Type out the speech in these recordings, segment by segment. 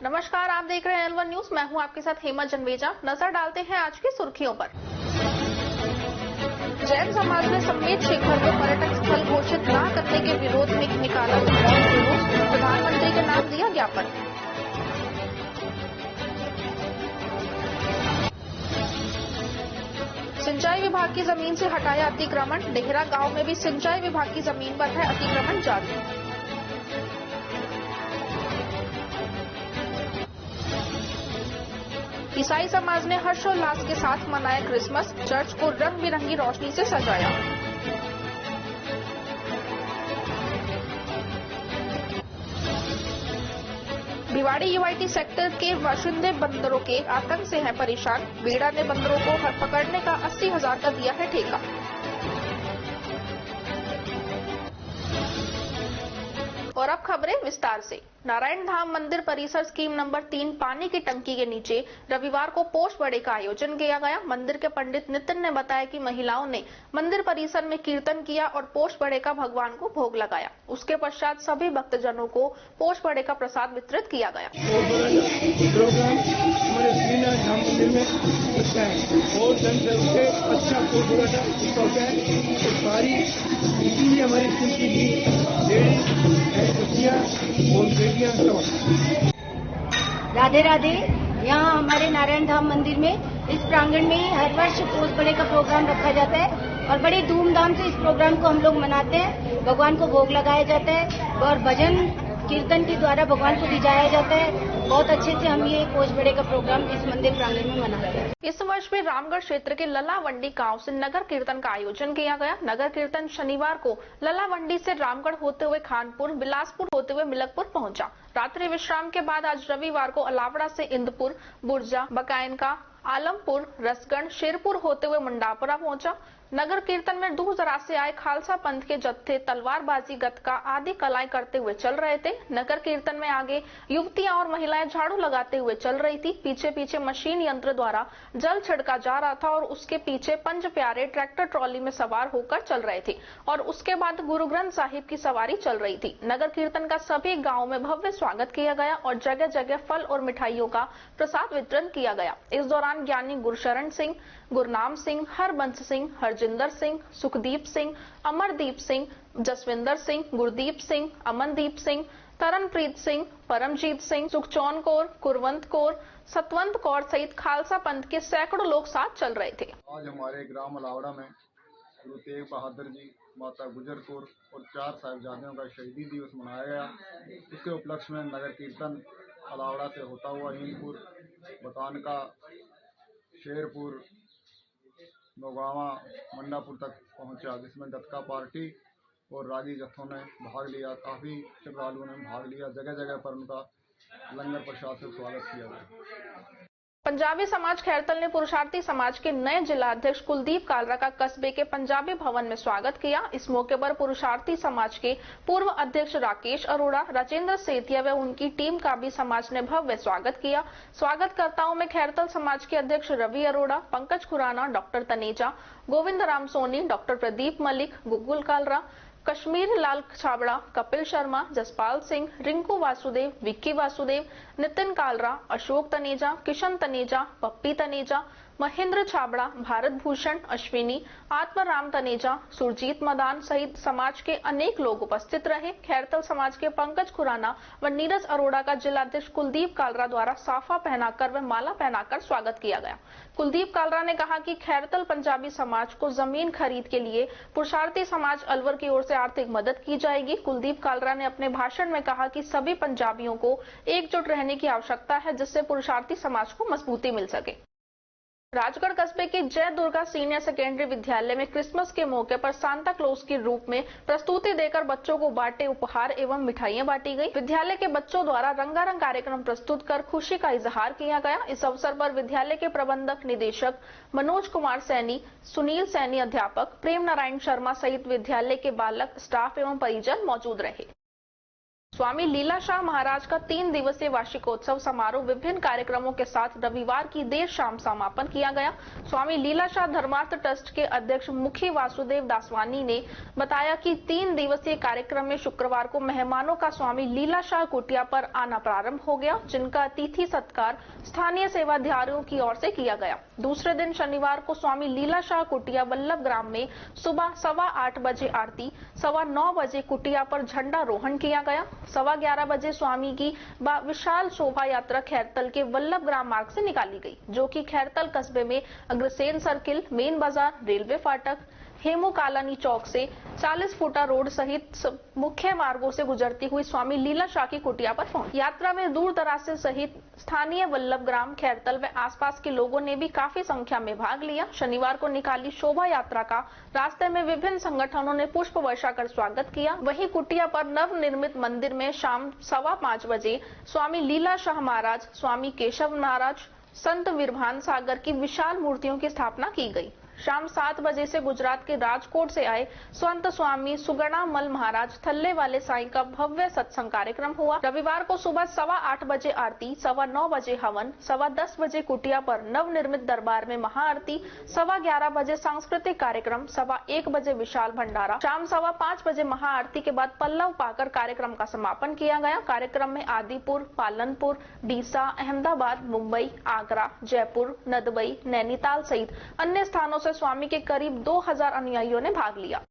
नमस्कार, आप देख रहे हैं L1 न्यूज। मैं हूं आपके साथ हेमा जन्वेजा। नजर डालते हैं आज की सुर्खियों पर। जैन समाज ने समेत शिखर को पर्यटक स्थल घोषित न करने के विरोध में निकाला जुलूस। प्रधानमंत्री के नाम दिया ज्ञापन। सिंचाई विभाग की जमीन से हटाया अतिक्रमण। डेहरा गांव में भी सिंचाई विभाग की जमीन पर है अतिक्रमण जारी। ईसाई समाज ने हर्षोल्लास के साथ मनाया क्रिसमस। चर्च को रंग बिरंगी रोशनी से सजाया। भिवाड़ी यूआईटी सेक्टर के बाशिंदे बंदरों के आतंक से हैं परेशान। बीड़ा ने बंदरों को पकड़ने का 80,000 का दिया है ठेका। और अब खबरें विस्तार से। नारायण धाम मंदिर परिसर स्कीम नंबर 3 पानी की टंकी के नीचे रविवार को पोष बड़े का आयोजन किया गया। मंदिर के पंडित नितिन ने बताया कि महिलाओं ने मंदिर परिसर में कीर्तन किया और पोष बड़े का भगवान को भोग लगाया। उसके पश्चात सभी भक्तजनों को पोष बड़े का प्रसाद वितरित किया गया। राधे राधे। यहाँ हमारे नारायण धाम मंदिर में इस प्रांगण में ही हर वर्ष पोष बड़े का प्रोग्राम रखा जाता है और बड़े धूमधाम से इस प्रोग्राम को हम लोग मनाते हैं। भगवान को भोग लगाया जाता है और भजन कीर्तन के द्वारा भगवान को रिझाया जाता है। बहुत अच्छे से हम ये पोष बड़े का प्रोग्राम इस मंदिर प्रांगण में मनाते हैं। इस वर्ष भी रामगढ़ क्षेत्र के ललावंडी गांव से नगर कीर्तन का आयोजन किया गया। नगर कीर्तन शनिवार को ललावंडी से रामगढ़ होते हुए खानपुर, बिलासपुर होते हुए मिलकपुर पहुंचा। रात्रि विश्राम के बाद आज रविवार को अलावड़ा से इंदपुर, बुर्जा, बकायनका, आलमपुर, रसगढ़, शेरपुर होते हुए मुंडापुरा पहुंचा। नगर कीर्तन में दूर दराज से आए खालसा पंथ के जत्थे तलवारबाजी, गतका आदि कलाएं करते हुए चल रहे थे। नगर कीर्तन में आगे युवतियां और महिलाएं झाड़ू लगाते हुए चल रही थी। पीछे पीछे मशीन यंत्र द्वारा जल छिड़का जा रहा था और उसके पीछे पंच प्यारे ट्रैक्टर ट्रॉली में सवार होकर चल रहे थे और उसके बाद गुरु ग्रंथ साहिब की सवारी चल रही थी। नगर कीर्तन का सभी गाँव में भव्य स्वागत किया गया और जगह जगह फल और मिठाइयों का प्रसाद वितरण किया गया। इस दौरान ज्ञानी गुरशरण सिंह, गुरनाम सिंह, हरबंस सिंह, हरजिंदर सिंह, सुखदीप सिंह, अमरदीप सिंह, जसविंदर सिंह, गुरदीप सिंह, अमनदीप सिंह, तरनप्रीत सिंह, परमजीत सिंह, सुखचौन कौर, कुरवंत कौर, सतवंत कौर सहित खालसा पंथ के सैकड़ों लोग साथ चल रहे थे। आज हमारे ग्राम अलावड़ा में गुरु तेग बहादुर जी, माता गुजर कौर और 4 साहिबजादों का शहीदी दिवस मनाया गया। इसके उपलक्ष्य में नगर कीर्तन अलावड़ा से होता हुआ हीनपुर, बकानका, शेरपुर, नौगावा, मंडापुर तक पहुंचा, जिसमें गतका पार्टी और रागी जत्थों ने भाग लिया। काफी श्रद्धालुओं ने भाग लिया। जगह जगह पर उनका लंगर प्रसाद से स्वागत किया गया। पंजाबी समाज खैरतल ने पुरुषार्थी समाज के नए जिला अध्यक्ष कुलदीप कालरा का कस्बे के पंजाबी भवन में स्वागत किया। इस मौके पर पुरुषार्थी समाज के पूर्व अध्यक्ष राकेश अरोड़ा, राजेंद्र सेतिया व उनकी टीम का भी समाज ने भव्य स्वागत किया। स्वागतकर्ताओं में खैरतल समाज के अध्यक्ष रवि अरोड़ा, पंकज खुराना, डॉक्टर तनेजा, गोविंद राम सोनी, डॉक्टर प्रदीप मलिक, गुग्गुल कालरा, कश्मीर लाल छाबड़ा, कपिल शर्मा, जसपाल सिंह, रिंकू वासुदेव, विक्की वासुदेव, नितिन कालरा, अशोक तनेजा, किशन तनेजा, पप्पी तनेजा, महेंद्र छाबड़ा, भारत भूषण, अश्विनी, आत्माराम तनेजा, सुरजीत मदान सहित समाज के अनेक लोग उपस्थित रहे। खैरतल समाज के पंकज खुराना व नीरज अरोड़ा का जिलाध्यक्ष कुलदीप कालरा द्वारा साफा पहनाकर व माला पहनाकर स्वागत किया गया। कुलदीप कालरा ने कहा कि खैरतल पंजाबी समाज को जमीन खरीद के लिए पुरुषार्थी समाज अलवर की ओर से आर्थिक मदद की जाएगी। कुलदीप कालरा ने अपने भाषण में कहा कि सभी पंजाबियों को एकजुट रहने की आवश्यकता है, जिससे पुरुषार्थी समाज को मजबूती मिल सके। राजगढ़ कस्बे के जय दुर्गा सीनियर सेकेंडरी विद्यालय में क्रिसमस के मौके पर सांता क्लॉज के रूप में प्रस्तुति देकर बच्चों को बांटे उपहार एवं मिठाइयां बांटी गई। विद्यालय के बच्चों द्वारा रंगारंग कार्यक्रम प्रस्तुत कर खुशी का इजहार किया गया। इस अवसर पर विद्यालय के प्रबंधक निदेशक मनोज कुमार सैनी, सुनील सैनी अध्यापक, प्रेम नारायण शर्मा सहित विद्यालय के बालक, स्टाफ एवं परिजन मौजूद रहे। स्वामी लीलाशाह महाराज का 3 दिवसीय वार्षिकोत्सव समारोह विभिन्न कार्यक्रमों के साथ रविवार की देर शाम समापन किया गया। स्वामी लीलाशाह धर्मार्थ ट्रस्ट के अध्यक्ष मुखी वासुदेव दासवानी ने बताया कि 3 दिवसीय कार्यक्रम में शुक्रवार को मेहमानों का स्वामी लीलाशाह कुटिया पर आना प्रारंभ हो गया, जिनका अतिथि सत्कार स्थानीय सेवाधिकारियों की ओर से किया गया। दूसरे दिन शनिवार को स्वामी लीलाशाह कुटिया वल्लभ ग्राम में सुबह 8:15 बजे आरती, 9:15 बजे कुटिया पर झंडारोहण किया गया। 11:15 बजे स्वामी की विशाल शोभा यात्रा खैरतल के वल्लभ ग्राम मार्ग से निकाली गई, जो कि खैरतल कस्बे में अग्रसेन सर्किल, मेन बाजार, रेलवे फाटक, हेमू कालानी चौक से 40 फुटा रोड सहित मुख्य मार्गों से गुजरती हुई स्वामी लीलाशाह की कुटिया पर पहुंची। यात्रा में दूर दराज से सहित स्थानीय वल्लभ ग्राम, खैरतल व आसपास के लोगों ने भी काफी संख्या में भाग लिया। शनिवार को निकाली शोभा यात्रा का रास्ते में विभिन्न संगठनों ने पुष्प वर्षा कर स्वागत किया। वहीं कुटिया पर नवनिर्मित मंदिर में शाम 5:15 बजे स्वामी लीलाशाह महाराज, स्वामी केशव महाराज, संत विरभान सागर की विशाल मूर्तियों की स्थापना की गई। शाम 7 बजे से गुजरात के राजकोट से आए संत स्वामी सुगणामल महाराज थल्ले वाले साईं का भव्य सत्संग कार्यक्रम हुआ। रविवार को सुबह 8:15 बजे आरती, 9:15 बजे हवन, 10:15 बजे कुटिया पर नवनिर्मित दरबार में महाआरती, 11:15 बजे सांस्कृतिक कार्यक्रम, 1:15 बजे विशाल भंडारा, शाम 5:15 बजे महाआरती के बाद पल्लव पाकर कार्यक्रम का समापन किया गया। कार्यक्रम में आदिपुर, पालनपुर, डीसा, अहमदाबाद, मुंबई, आगरा, जयपुर, नदबई, नैनीताल सहित अन्य स्थानों से स्वामी के करीब 2000 अनुयायियों ने भाग लिया।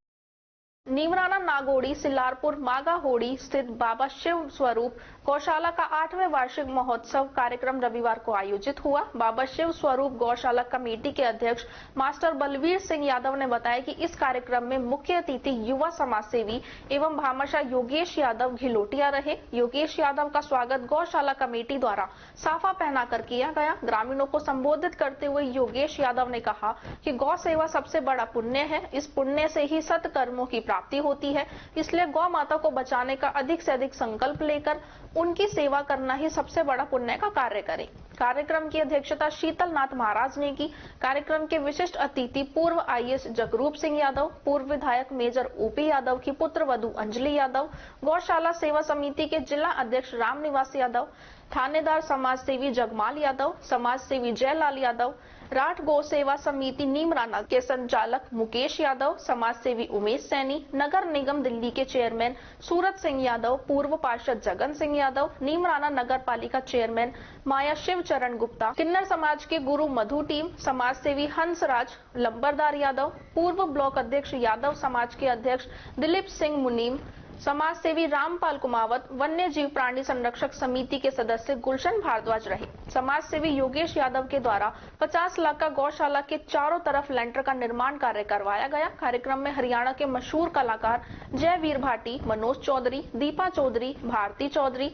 नीमराना नागोड़ी सिल्लारपुर मागाहोड़ी स्थित बाबा शिव स्वरूप गौशाला का 8वें वार्षिक महोत्सव कार्यक्रम रविवार को आयोजित हुआ। बाबा शिव स्वरूप गौशाला कमेटी के अध्यक्ष मास्टर बलवीर सिंह यादव ने बताया कि इस कार्यक्रम में मुख्य अतिथि युवा समाज सेवी एवं भामाशाह योगेश यादव घिलोटिया रहे। योगेश यादव का स्वागत गौशाला कमेटी द्वारा साफा पहनाकर किया गया। ग्रामीणों को संबोधित करते हुए योगेश यादव ने कहा कि गौ सेवा सबसे बड़ा पुण्य है। इस पुण्य से ही सत्कर्मों की प्राप्ति होती है, इसलिए गौ माता को बचाने का अधिक से अधिक संकल्प लेकर उनकी सेवा करना ही सबसे बड़ा पुण्य का कार्य करें। कार्यक्रम की अध्यक्षता शीतल नाथ महाराज ने की। कार्यक्रम के विशिष्ट अतिथि पूर्व आईएएस जगरूप सिंह यादव, पूर्व विधायक मेजर ओपी यादव की पुत्र वधू अंजलि यादव, गौशाला सेवा समिति के जिला अध्यक्ष रामनिवास यादव, थानेदार समाज सेवी जगमाल यादव, समाज सेवी जयलाल यादव, राठ गौ सेवा समिति नीमराना के संचालक मुकेश यादव, समाज सेवी उमेश सैनी, नगर निगम दिल्ली के चेयरमैन सूरत सिंह यादव, पूर्व पार्षद जगन सिंह यादव, नीमराना नगर पालिका चेयरमैन माया शिव चरण गुप्ता, किन्नर समाज के गुरु मधु टीम, समाज सेवी हंसराज लंबरदार यादव, पूर्व ब्लॉक अध्यक्ष यादव समाज के अध्यक्ष दिलीप सिंह मुनीम, समाज सेवी रामपाल कुमावत, वन्य जीव प्राणी संरक्षक समिति के सदस्य गुलशन भारद्वाज रहे। समाज सेवी योगेश यादव के द्वारा 50 लाख का गौशाला के चारों तरफ लेंटर का निर्माण कार्य करवाया गया। कार्यक्रम में हरियाणा के मशहूर कलाकार जयवीर भाटी, मनोज चौधरी, दीपा चौधरी, भारती चौधरी,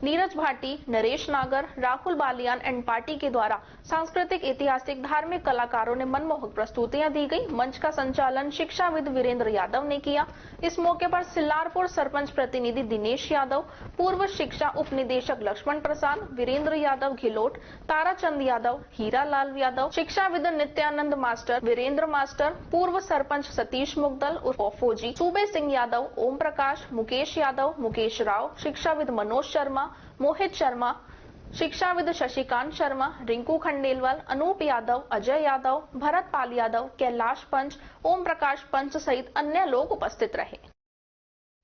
नीरज भाटी, नरेश नागर, राहुल बालियान एंड पार्टी के द्वारा सांस्कृतिक, ऐतिहासिक, धार्मिक कलाकारों ने मनमोहक प्रस्तुतियां दी गई। मंच का संचालन शिक्षाविद वीरेंद्र यादव ने किया। इस मौके पर सिल्लारपुर सरपंच प्रतिनिधि दिनेश यादव, पूर्व शिक्षा उप निदेशक लक्ष्मण प्रसाद, वीरेंद्र यादव घिलोट, ताराचंद यादव, हीरा लाल यादव, शिक्षाविद नित्यानंद मास्टर, वीरेंद्र मास्टर, पूर्व सरपंच सतीश मुगदल उर्फ फौजी, सूबे सिंह यादव, ओम प्रकाश, मुकेश यादव, मुकेश राव, शिक्षाविद मनोज शर्मा, मोहित शर्मा, शिक्षाविद शशिकांत शर्मा, रिंकू खंडेलवाल, अनूप यादव, अजय यादव, भरत पाल यादव, कैलाश पंच, ओम प्रकाश पंच सहित अन्य लोग उपस्थित रहे।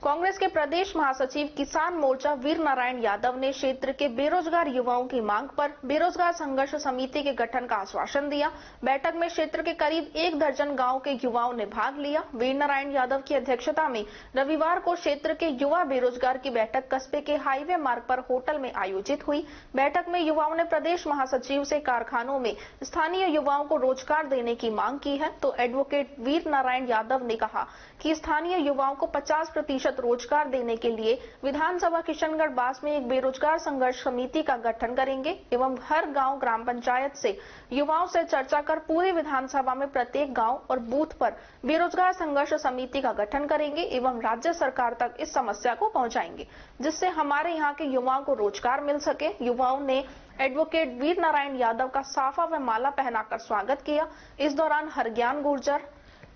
कांग्रेस के प्रदेश महासचिव किसान मोर्चा वीर नारायण यादव ने क्षेत्र के बेरोजगार युवाओं की मांग पर बेरोजगार संघर्ष समिति के गठन का आश्वासन दिया। बैठक में क्षेत्र के करीब 1 दर्जन गांव के युवाओं ने भाग लिया। वीर नारायण यादव की अध्यक्षता में रविवार को क्षेत्र के युवा बेरोजगार की बैठक कस्बे के हाईवे मार्ग पर होटल में आयोजित हुई। बैठक में युवाओं ने प्रदेश महासचिव से कारखानों में स्थानीय युवाओं को रोजगार देने की मांग की है, तो एडवोकेट वीर नारायण यादव ने कहा कि स्थानीय युवाओं को 50% रोजगार देने के लिए विधानसभा किशनगढ़ बास में एक बेरोजगार संघर्ष समिति का गठन करेंगे एवं हर गांव ग्राम पंचायत से युवाओं से चर्चा कर पूरी विधानसभा में प्रत्येक गांव और बूथ पर बेरोजगार संघर्ष समिति का गठन करेंगे एवं राज्य सरकार तक इस समस्या को पहुंचाएंगे, जिससे हमारे यहाँ के युवाओं को रोजगार मिल सके। युवाओं ने एडवोकेट वीर नारायण यादव का साफा व माला पहनाकर स्वागत किया। इस दौरान हरज्ञान गुर्जर,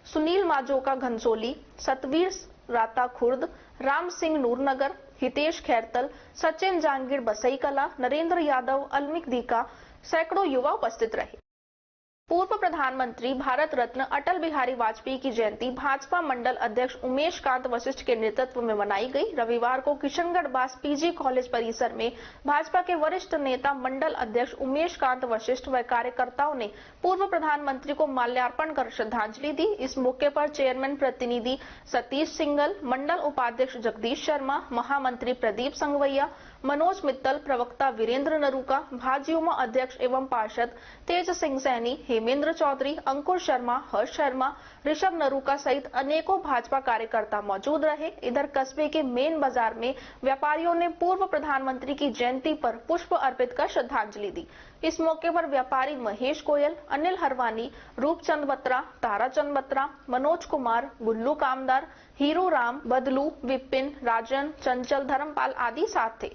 सुनील माजोका घनसोली, सतवीर राता खुर्द, राम सिंह नूरनगर, हितेश खैरतल, सचिन जांगीर बसई कला, नरेंद्र यादव, अल्मिक दीका, सैकड़ों युवा उपस्थित रहे। पूर्व प्रधानमंत्री भारत रत्न अटल बिहारी वाजपेयी की जयंती भाजपा मंडल अध्यक्ष उमेश कांत वशिष्ठ के नेतृत्व में मनाई गई। रविवार को किशनगढ़ बास पीजी कॉलेज परिसर में भाजपा के वरिष्ठ नेता मंडल अध्यक्ष उमेश कांत वशिष्ठ व कार्यकर्ताओं ने पूर्व प्रधानमंत्री को माल्यार्पण कर श्रद्धांजलि दी। इस मौके पर चेयरमैन प्रतिनिधि सतीश सिंगल, मंडल उपाध्यक्ष जगदीश शर्मा, महामंत्री प्रदीप संगवैया, मनोज मित्तल, प्रवक्ता वीरेंद्र नरूका, भाजयुमो अध्यक्ष एवं पार्षद तेज सिंह सैनी, हेमेंद्र चौधरी, अंकुर शर्मा, हर्ष शर्मा, ऋषभ नरूका सहित अनेकों भाजपा कार्यकर्ता मौजूद रहे। इधर कस्बे के मेन बाजार में व्यापारियों ने पूर्व प्रधानमंत्री की जयंती पर पुष्प अर्पित कर श्रद्धांजलि दी। इस मौके पर व्यापारी महेश गोयल, अनिल हरवानी, रूपचंद बत्रा, ताराचंद बत्रा, मनोज कुमार, गुल्लू कामदार, हीरू राम, बदलू, विपिन, राजन, चंचल, धर्मपाल आदि साथ थे।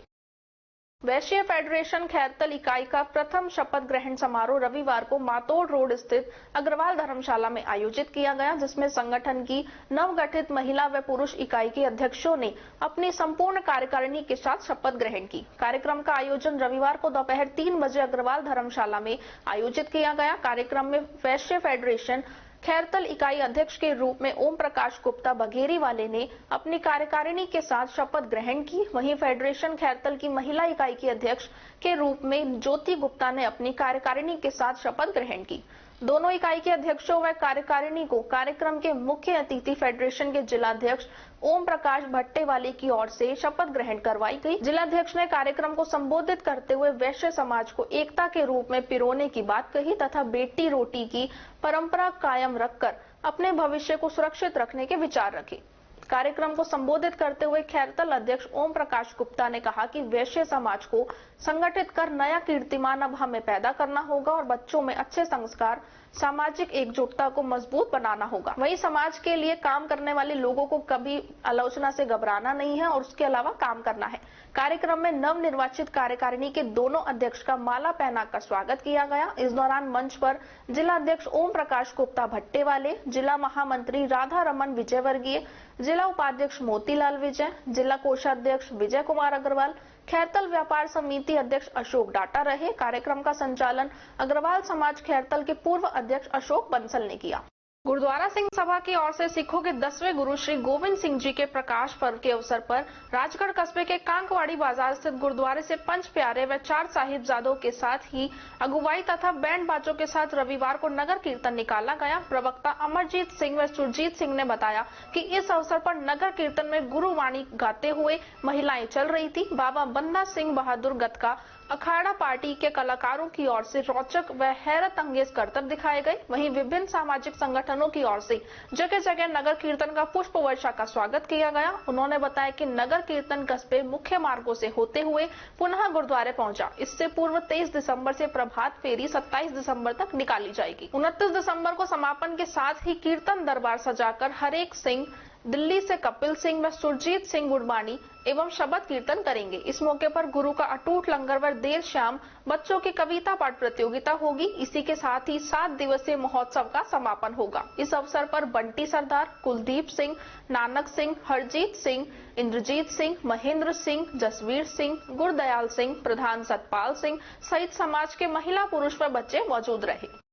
वैश्य फेडरेशन खैरतल इकाई का प्रथम शपथ ग्रहण समारोह रविवार को मातोड़ रोड स्थित अग्रवाल धर्मशाला में आयोजित किया गया, जिसमें संगठन की नवगठित महिला व पुरुष इकाई के अध्यक्षों ने अपनी संपूर्ण कार्यकारिणी के साथ शपथ ग्रहण की। कार्यक्रम का आयोजन रविवार को दोपहर 3 बजे अग्रवाल धर्मशाला में आयोजित किया गया। कार्यक्रम में वैश्य फेडरेशन खैरतल इकाई अध्यक्ष के रूप में ओम प्रकाश गुप्ता बघेरी वाले ने अपनी कार्यकारिणी के साथ शपथ ग्रहण की। वहीं फेडरेशन खैरतल की महिला इकाई की अध्यक्ष के रूप में ज्योति गुप्ता ने अपनी कार्यकारिणी के साथ शपथ ग्रहण की। दोनों इकाई के अध्यक्षों व कार्यकारिणी को कार्यक्रम के मुख्य अतिथि फेडरेशन के जिलाध्यक्ष ओम प्रकाश भट्टेवाले की ओर से शपथ ग्रहण करवाई गई। जिलाध्यक्ष ने कार्यक्रम को संबोधित करते हुए वैश्य समाज को एकता के रूप में पिरोने की बात कही तथा बेटी रोटी की परंपरा कायम रखकर अपने भविष्य को सुरक्षित रखने के विचार रखे। कार्यक्रम को संबोधित करते हुए खैरतल अध्यक्ष ओम प्रकाश गुप्ता ने कहा कि वैश्य समाज को संगठित कर नया कीर्तिमान अब हमें पैदा करना होगा और बच्चों में अच्छे संस्कार, सामाजिक एकजुटता को मजबूत बनाना होगा। वहीं समाज के लिए काम करने वाले लोगों को कभी आलोचना से घबराना नहीं है और उसके अलावा काम करना है। कार्यक्रम में नवनिर्वाचित कार्यकारिणी के दोनों अध्यक्ष का माला पहनाकर स्वागत किया गया। इस दौरान मंच पर जिला अध्यक्ष ओम प्रकाश गुप्ता भट्टेवाले, जिला महामंत्री राधा रमन विजयवर्गीय, जिला उपाध्यक्ष मोतीलाल विजय, जिला कोषाध्यक्ष विजय कुमार अग्रवाल, खैरतल व्यापार समिति अध्यक्ष अशोक डाटा रहे। कार्यक्रम का संचालन अग्रवाल समाज खैरतल के पूर्व अध्यक्ष अशोक बंसल ने किया। गुरुद्वारा सिंह सभा की ओर से सिखों के 10वें गुरु श्री गोविंद सिंह जी के प्रकाश पर्व के अवसर पर राजगढ़ कस्बे के कांकवाड़ी बाजार स्थित गुरुद्वारे से 5 प्यारे व 4 साहिबजादों के साथ ही अगुवाई तथा बैंड बाजों के साथ रविवार को नगर कीर्तन निकाला गया। प्रवक्ता अमरजीत सिंह व सुरजीत सिंह ने बताया कि इस अवसर पर नगर कीर्तन में गुरुवाणी गाते हुए महिलाएं चल रही थी। बाबा बंदा सिंह बहादुर गतका अखाड़ा पार्टी के कलाकारों की ओर से रोचक व हैरत अंगेज करतब दिखाए गए। वहीं विभिन्न सामाजिक संगठनों की ओर से जगह जगह नगर कीर्तन का पुष्प वर्षा का स्वागत किया गया। उन्होंने बताया कि नगर कीर्तन कस्बे मुख्य मार्गों से होते हुए पुनः गुरुद्वारे पहुंचा। इससे पूर्व 23 दिसंबर से प्रभात फेरी 27 दिसंबर तक निकाली जाएगी। 29 दिसंबर को समापन के साथ ही कीर्तन दरबार सजाकर हरेक सिंह, दिल्ली से कपिल सिंह व सुरजीत सिंह गुरबाणी एवं शबद कीर्तन करेंगे। इस मौके पर गुरु का अटूट लंगर व देर शाम बच्चों की कविता पाठ प्रतियोगिता होगी। इसी के साथ ही 7 दिवसीय महोत्सव का समापन होगा। इस अवसर पर बंटी सरदार, कुलदीप सिंह, नानक सिंह, हरजीत सिंह, इंद्रजीत सिंह, महेंद्र सिंह, जसवीर सिंह, गुरदयाल सिंह, प्रधान सतपाल सिंह सहित समाज के महिला, पुरुष व बच्चे मौजूद रहे।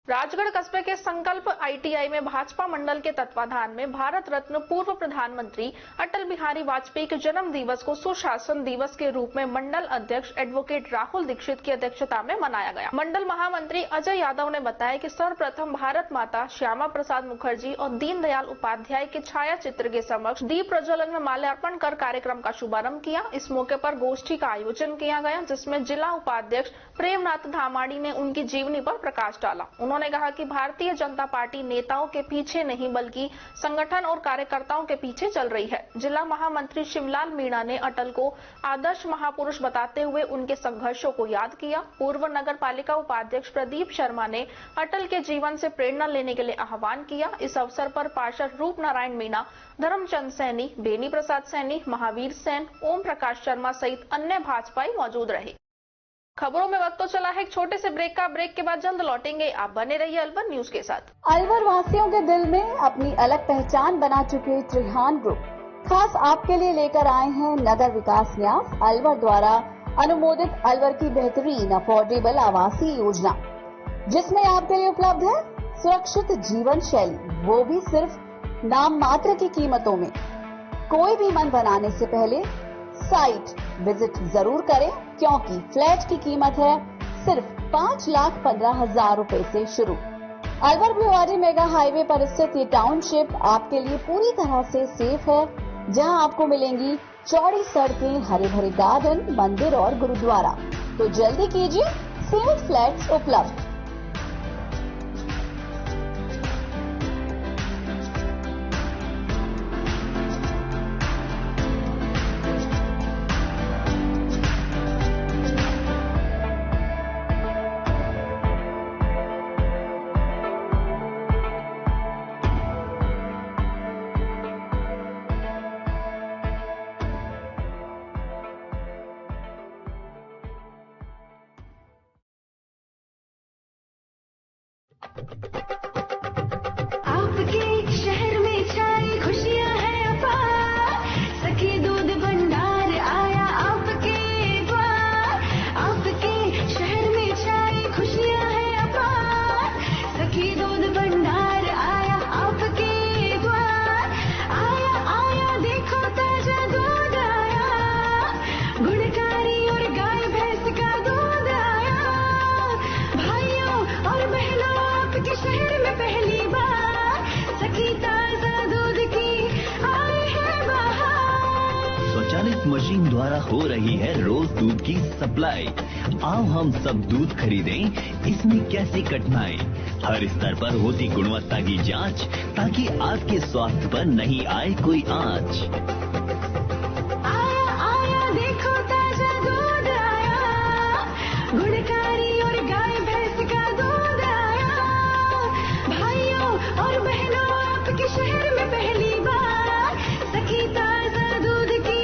राजगढ़ कस्बे के संकल्प आईटीआई में भाजपा मंडल के तत्वाधान में भारत रत्न पूर्व प्रधानमंत्री अटल बिहारी वाजपेयी के जन्म दिवस को सुशासन दिवस के रूप में मंडल अध्यक्ष एडवोकेट राहुल दीक्षित की अध्यक्षता में मनाया गया। मंडल महामंत्री अजय यादव ने बताया कि सर्वप्रथम भारत माता श्यामा प्रसाद मुखर्जी और दीनदयाल उपाध्याय के छाया चित्र के समक्ष दीप प्रज्वलन में माल्यार्पण कर कार्यक्रम का शुभारंभ किया। इस मौके पर गोष्ठी का आयोजन किया गया, जिसमें जिला उपाध्यक्ष प्रेमनाथ धामाड़ी ने उनकी जीवनी पर प्रकाश डाला। उन्होंने कहा कि भारतीय जनता पार्टी नेताओं के पीछे नहीं बल्कि संगठन और कार्यकर्ताओं के पीछे चल रही है। जिला महामंत्री शिवलाल मीणा ने अटल को आदर्श महापुरुष बताते हुए उनके संघर्षों को याद किया। पूर्व नगर पालिका उपाध्यक्ष प्रदीप शर्मा ने अटल के जीवन से प्रेरणा लेने के लिए आह्वान किया। इस अवसर पर पार्षद रूप नारायण मीणा, धर्मचंद सैनी, बेनी प्रसाद सैनी, महावीर सेन, ओम प्रकाश शर्मा सहित अन्य भाजपाई मौजूद रहे। खबरों में वक्त तो चला है एक छोटे से ब्रेक का। ब्रेक के बाद जल्द लौटेंगे। आप बने रहिए अलवर न्यूज के साथ। अलवर वासियों के दिल में अपनी अलग पहचान बना चुके त्रिहान ग्रुप खास आपके लिए लेकर आए हैं नगर विकास न्यास अलवर द्वारा अनुमोदित अलवर की बेहतरीन अफोर्डेबल आवासीय योजना, जिसमें आपके लिए उपलब्ध है सुरक्षित जीवन शैली, वो भी सिर्फ नाम मात्र की कीमतों में। कोई भी मन बनाने से पहले साइट विजिट जरूर करें, क्योंकि फ्लैट की कीमत है सिर्फ 5,15,000 रुपए से शुरू। अलवर भिवाड़ी मेगा हाईवे पर स्थित ये टाउनशिप आपके लिए पूरी तरह से सेफ है, जहां आपको मिलेंगी चौड़ी सड़कें, हरे भरे गार्डन, मंदिर और गुरुद्वारा। तो जल्दी कीजिए, सीमित फ्लैट्स उपलब्ध। आपके शहर में छाई खुशियां हैं अपार, सखी दूध भंडार आया आपके द्वार। आपके शहर में छाई खुशियां हैं अपार, सखी दूध भंडार आया आपके द्वार। आया आया देखो ताजा दूध आया, गुणकारी और गाय भैंस का दूध आया। भाइयों और बहनों आपके शहर में पहली बार सखी ताजा दूध की आई है बहार। स्वचालित मशीन द्वारा हो रही है रोज दूध की सप्लाई। आओ हम सब दूध खरीदें, इसमें कैसी कठिनाई। हर स्तर पर होती गुणवत्ता की जांच, ताकि आपके स्वास्थ्य पर नहीं आए कोई आंच। आया आया देखो ताजा दूध आया, गुणकारी और गाय भैंस का दूध आया। भाइयों और बहनों आपके शहर में पहली बार सखी ताजा दूध की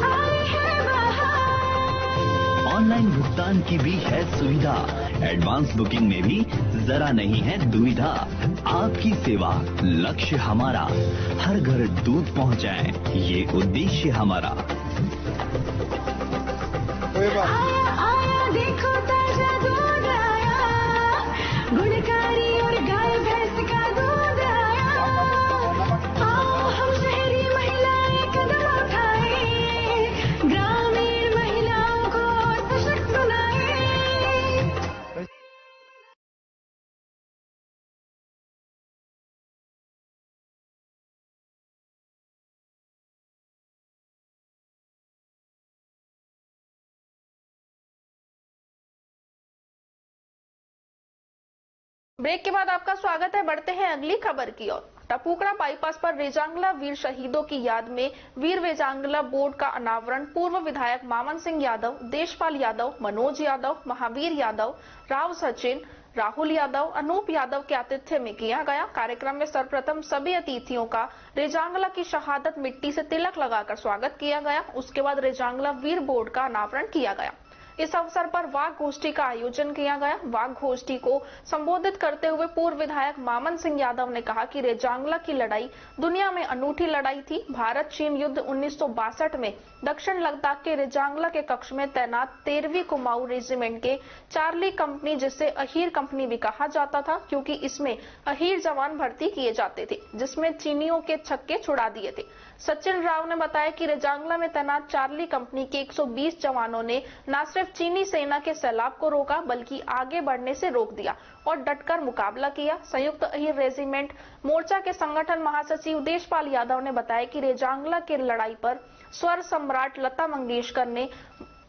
आई है बहार। ऑनलाइन भुगतान की भी है सुविधा, एडवांस बुकिंग में भी जरा नहीं है दुविधा। आपकी सेवा लक्ष्य हमारा, हर घर दूध पहुंचाए ये उद्देश्य हमारा। आया आया देखो ताजा दूध आया, गुणकारी और गाय भैंस का दूध आया। आओ हम शहरी महिलाएं कदम उठाएं, ग्रामीण महिलाओं को सशक्त बनाएं। ब्रेक के बाद आपका स्वागत है। बढ़ते हैं अगली खबर की ओर। टपुकड़ा बाईपास पर रेजांगला वीर शहीदों की याद में वीर रेजांगला बोर्ड का अनावरण पूर्व विधायक मामन सिंह यादव, देशपाल यादव, मनोज यादव, महावीर यादव, राव सचिन, राहुल यादव, अनूप यादव के आतिथ्य में किया गया। कार्यक्रम में सर्वप्रथम सभी अतिथियों का रेजांगला की शहादत मिट्टी से तिलक लगाकर स्वागत किया गया। उसके बाद रेजांगला वीर बोर्ड का अनावरण किया गया। इस अवसर पर वाघ गोष्ठी का आयोजन किया गया। वाघ गोष्ठी को संबोधित करते हुए पूर्व विधायक मामन सिंह यादव ने कहा कि रेजांगला की लड़ाई दुनिया में अनूठी लड़ाई थी। भारत चीन युद्ध 1962 में दक्षिण लद्दाख के रेजांगला के कक्ष में तैनात 13वीं कुमाऊं रेजिमेंट के चार्ली कंपनी, जिसे अहीर कंपनी भी कहा जाता था, क्योंकि इसमें अहीर जवान भर्ती किए जाते थे, जिसमें चीनियों के छक्के छुड़ा दिए थे। सचिन राव ने बताया कि रेजांगला में तैनात चार्ली कंपनी के 120 जवानों ने न सिर्फ चीनी सेना के सैलाब को रोका, बल्कि आगे बढ़ने से रोक दिया और डटकर मुकाबला किया। संयुक्त अहीर रेजिमेंट मोर्चा के संगठन महासचिव देशपाल यादव ने बताया कि रेजांगला की लड़ाई पर स्वर सम्राट लता मंगेशकर ने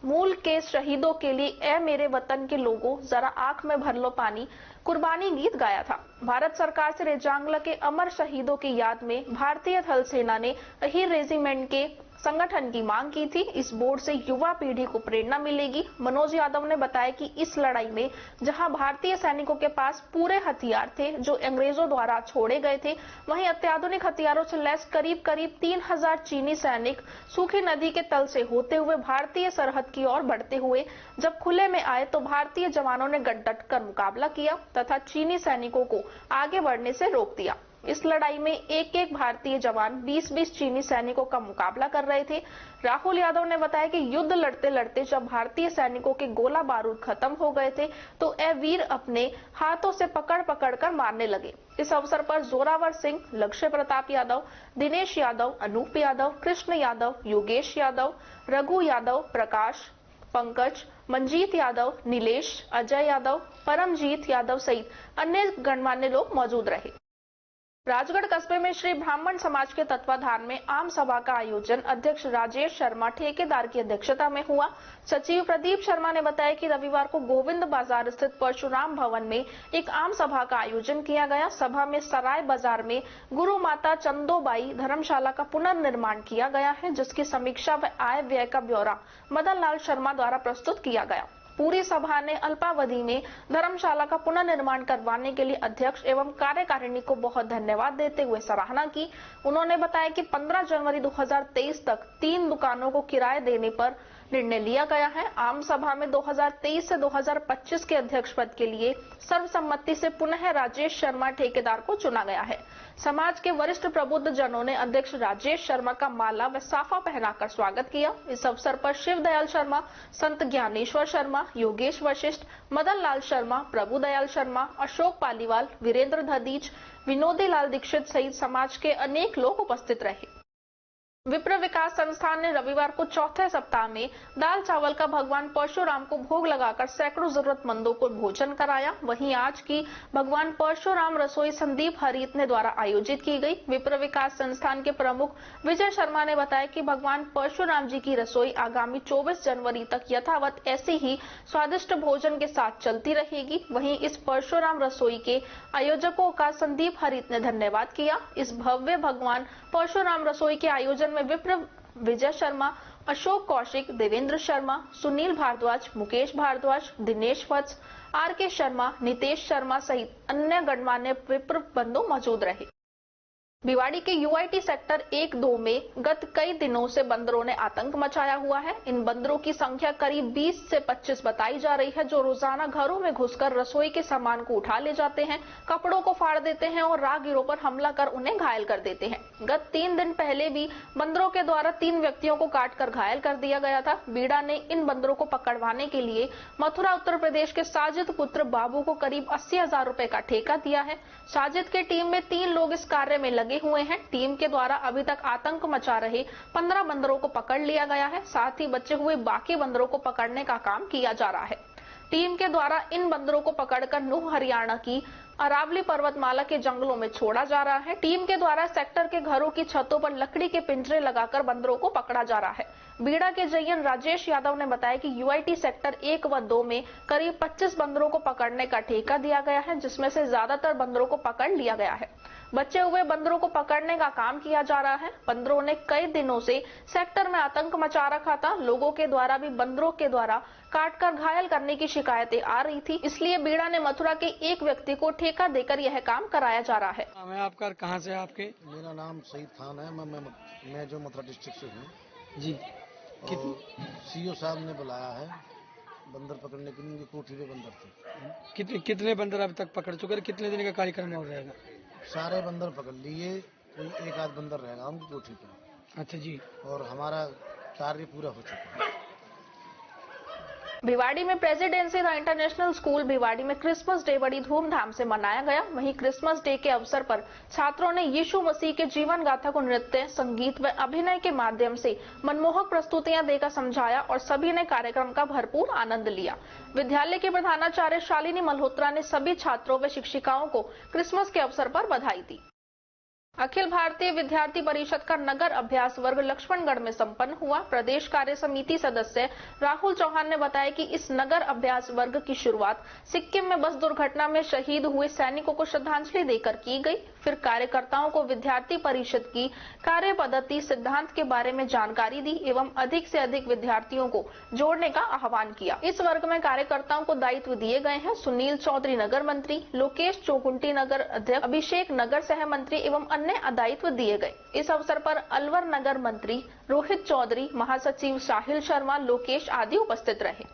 मूल के शहीदों के लिए ए मेरे वतन के लोगों जरा आंख में भर लो पानी कुर्बानी गीत गाया था। भारत सरकार से रेजांगला के अमर शहीदों की याद में भारतीय थल सेना ने अहीर रेजिमेंट के संगठन की मांग की थी। इस बोर्ड से युवा पीढ़ी को प्रेरणा मिलेगी। मनोज यादव ने बताया कि इस लड़ाई में जहां भारतीय सैनिकों के पास पूरे हथियार थे जो अंग्रेजों द्वारा छोड़े गए थे, वहीं अत्याधुनिक हथियारों से लैस करीब 3000 चीनी सैनिक सूखी नदी के तल से होते हुए भारतीय सरहद की ओर बढ़ते हुए जब खुले में आए तो भारतीय जवानों ने डट कर मुकाबला किया तथा चीनी सैनिकों को आगे बढ़ने से रोक दिया। इस लड़ाई में एक एक भारतीय जवान 20-20 चीनी सैनिकों का मुकाबला कर रहे थे। राहुल यादव ने बताया कि युद्ध लड़ते लड़ते जब भारतीय सैनिकों के गोला बारूद खत्म हो गए थे तो ये वीर अपने हाथों से पकड़ पकड़ कर मारने लगे। इस अवसर पर जोरावर सिंह, लक्ष्य प्रताप यादव, दिनेश यादव, अनूप यादव, कृष्ण यादव, योगेश यादव, रघु यादव, प्रकाश, पंकज, मंजीत यादव, नीलेश, अजय यादव, परमजीत यादव सहित अन्य गणमान्य लोग मौजूद रहे। राजगढ़ कस्बे में श्री ब्राह्मण समाज के तत्वाधान में आम सभा का आयोजन अध्यक्ष राजेश शर्मा ठेकेदार की अध्यक्षता में हुआ। सचिव प्रदीप शर्मा ने बताया कि रविवार को गोविंद बाजार स्थित परशुराम भवन में एक आम सभा का आयोजन किया गया। सभा में सराय बाजार में गुरु माता चंदोबाई धर्मशाला का पुनर्निर्माण किया गया है, जिसकी समीक्षा व आय व्यय का ब्यौरा मदन लाल शर्मा द्वारा प्रस्तुत किया गया। पूरी सभा ने अल्पावधि में धर्मशाला का पुनर्निर्माण करवाने के लिए अध्यक्ष एवं कार्यकारिणी को बहुत धन्यवाद देते हुए सराहना की। उन्होंने बताया कि 15 जनवरी 2023 तक 3 दुकानों को किराए देने पर निर्णय लिया गया है। आम सभा में 2023 से 2025 के अध्यक्ष पद के लिए सर्वसम्मति से पुनः राजेश शर्मा ठेकेदार को चुना गया है। समाज के वरिष्ठ प्रबुद्ध जनों ने अध्यक्ष राजेश शर्मा का माला व साफा पहनाकर स्वागत किया। इस अवसर पर शिव दयाल शर्मा, संत ज्ञानेश्वर शर्मा, योगेश वशिष्ठ, मदन लाल शर्मा, प्रभु दयाल शर्मा, अशोक पालीवाल, वीरेंद्र धदीच, विनोदी लाल दीक्षित सहित समाज के अनेक लोग उपस्थित रहे। विप्र विकास संस्थान ने रविवार को चौथे सप्ताह में दाल चावल का भगवान परशुराम को भोग लगाकर सैकड़ों जरूरतमंदों को भोजन कराया। वहीं आज की भगवान परशुराम रसोई संदीप हरीत ने द्वारा आयोजित की गई। विप्र विकास संस्थान के प्रमुख विजय शर्मा ने बताया कि भगवान परशुराम जी की रसोई आगामी 24 जनवरी तक यथावत ऐसे ही स्वादिष्ट भोजन के साथ चलती रहेगी। वहीं इस परशुराम रसोई के आयोजकों का संदीप हरीत ने धन्यवाद किया। इस भव्य भगवान परशुराम रसोई के आयोजन में विप्र विजय शर्मा, अशोक कौशिक, देवेंद्र शर्मा, सुनील भारद्वाज, मुकेश भारद्वाज, दिनेश वत्स, आर.के. शर्मा, नितेश शर्मा सहित अन्य गणमान्य विप्र बंधु मौजूद रहे। भिवाड़ी के यूआईटी सेक्टर 1-2 में गत कई दिनों से बंदरों ने आतंक मचाया हुआ है। इन बंदरों की संख्या करीब 20 से 25 बताई जा रही है, जो रोजाना घरों में घुसकर रसोई के सामान को उठा ले जाते हैं, कपड़ों को फाड़ देते हैं और राहगीरों पर हमला कर उन्हें घायल कर देते हैं। गत 3 दिन पहले भी बंदरों के द्वारा 3 व्यक्तियों को काटकर घायल कर दिया गया था। बीड़ा ने इन बंदरों को पकड़वाने के लिए मथुरा उत्तर प्रदेश के साजिद पुत्र बाबू को करीब 80,000 रुपए का ठेका दिया है। साजिद के टीम में 3 लोग इस कार्य में लगे हुए हैं। टीम के द्वारा अभी तक आतंक मचा रहे 15 बंदरों को पकड़ लिया गया है। साथ ही बचे हुए बाकी बंदरों को पकड़ने का काम किया जा रहा है। टीम के द्वारा इन बंदरों को पकड़कर नूह हरियाणा की अरावली पर्वतमाला के जंगलों में छोड़ा जा रहा है। टीम के द्वारा सेक्टर के घरों की छतों पर लकड़ी के पिंजरे लगाकर बंदरों को पकड़ा जा रहा है। बीड़ा के जयन राजेश यादव ने बताया कि यूआईटी सेक्टर 1 व 2 में करीब 25 बंदरों को पकड़ने का ठेका दिया गया है, जिसमें से ज्यादातर बंदरों को पकड़ लिया गया है। बचे हुए बंदरों को पकड़ने का काम किया जा रहा है। बंदरों ने कई दिनों से सेक्टर में आतंक मचा रखा था। लोगों के द्वारा भी बंदरों के द्वारा काटकर घायल करने की शिकायतें आ रही थी, इसलिए बीड़ा ने मथुरा के एक व्यक्ति को ठेका देकर यह काम कराया जा रहा है। मैं आपका कहाँ से? आपके? मेरा नाम सईद खान है। मैं जो मथुरा डिस्ट्रिक्ट से हूँ जी। सीओ साहब ने बुलाया है बंदर पकड़ने के लिए। उनकी कोठी पे बंदर थे। कितने बंदर अब तक पकड़ चुके? कितने दिन का कार्यक्रम हो रहेगा? सारे बंदर पकड़ लिए, कोई एक आध बंदर रहेगा उनकी कोठी पे। अच्छा जी। और हमारा कार्य पूरा हो चुका है। भिवाड़ी में presidency the international school Bhiwadi में क्रिसमस डे बड़ी धूमधाम से मनाया गया। वहीं क्रिसमस डे के अवसर पर छात्रों ने यीशु मसीह के जीवन गाथा को नृत्य, संगीत व अभिनय के माध्यम से मनमोहक प्रस्तुतियां देकर समझाया और सभी ने कार्यक्रम का भरपूर आनंद लिया। विद्यालय के प्रधानाचार्य शालिनी मल्होत्रा ने सभी छात्रों व शिक्षिकाओं को क्रिसमस के अवसर पर बधाई दी। अखिल भारतीय विद्यार्थी परिषद का नगर अभ्यास वर्ग लक्ष्मणगढ़ में संपन्न हुआ। प्रदेश कार्य समिति सदस्य राहुल चौहान ने बताया कि इस नगर अभ्यास वर्ग की शुरुआत सिक्किम में बस दुर्घटना में शहीद हुए सैनिकों को श्रद्धांजलि देकर की गई। फिर कार्यकर्ताओं को विद्यार्थी परिषद की कार्य पद्धति सिद्धांत के बारे में जानकारी दी एवं अधिक से अधिक विद्यार्थियों को जोड़ने का आह्वान किया। इस वर्ग में कार्यकर्ताओं को दायित्व दिए गए हैं। सुनील चौधरी नगर मंत्री, लोकेश चौकुंटी नगर अध्यक्ष, अभिषेक नगर सह मंत्री एवं अन्य दायित्व दिए गए। इस अवसर पर अलवर नगर मंत्री रोहित चौधरी, महासचिव साहिल शर्मा, लोकेश आदि उपस्थित रहे।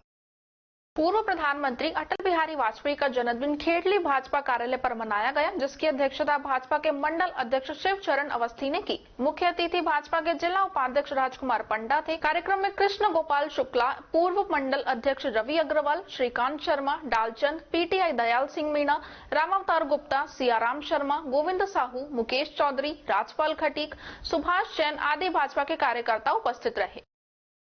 पूर्व प्रधानमंत्री अटल बिहारी वाजपेयी का जन्मदिन खेड़ली भाजपा कार्यालय पर मनाया गया, जिसकी अध्यक्षता भाजपा के मंडल अध्यक्ष शिवचरण अवस्थी ने की। मुख्य अतिथि भाजपा के जिला उपाध्यक्ष राजकुमार पंडा थे। कार्यक्रम में कृष्ण गोपाल शुक्ला, पूर्व मंडल अध्यक्ष रवि अग्रवाल, श्रीकांत शर्मा, डालचंद, पीटीआई दयाल सिंह मीणा, रामावतार गुप्ता, सियाराम शर्मा, गोविंद साहू, मुकेश चौधरी, राजपाल खटीक, सुभाष जैन आदि भाजपा के कार्यकर्ता उपस्थित रहे।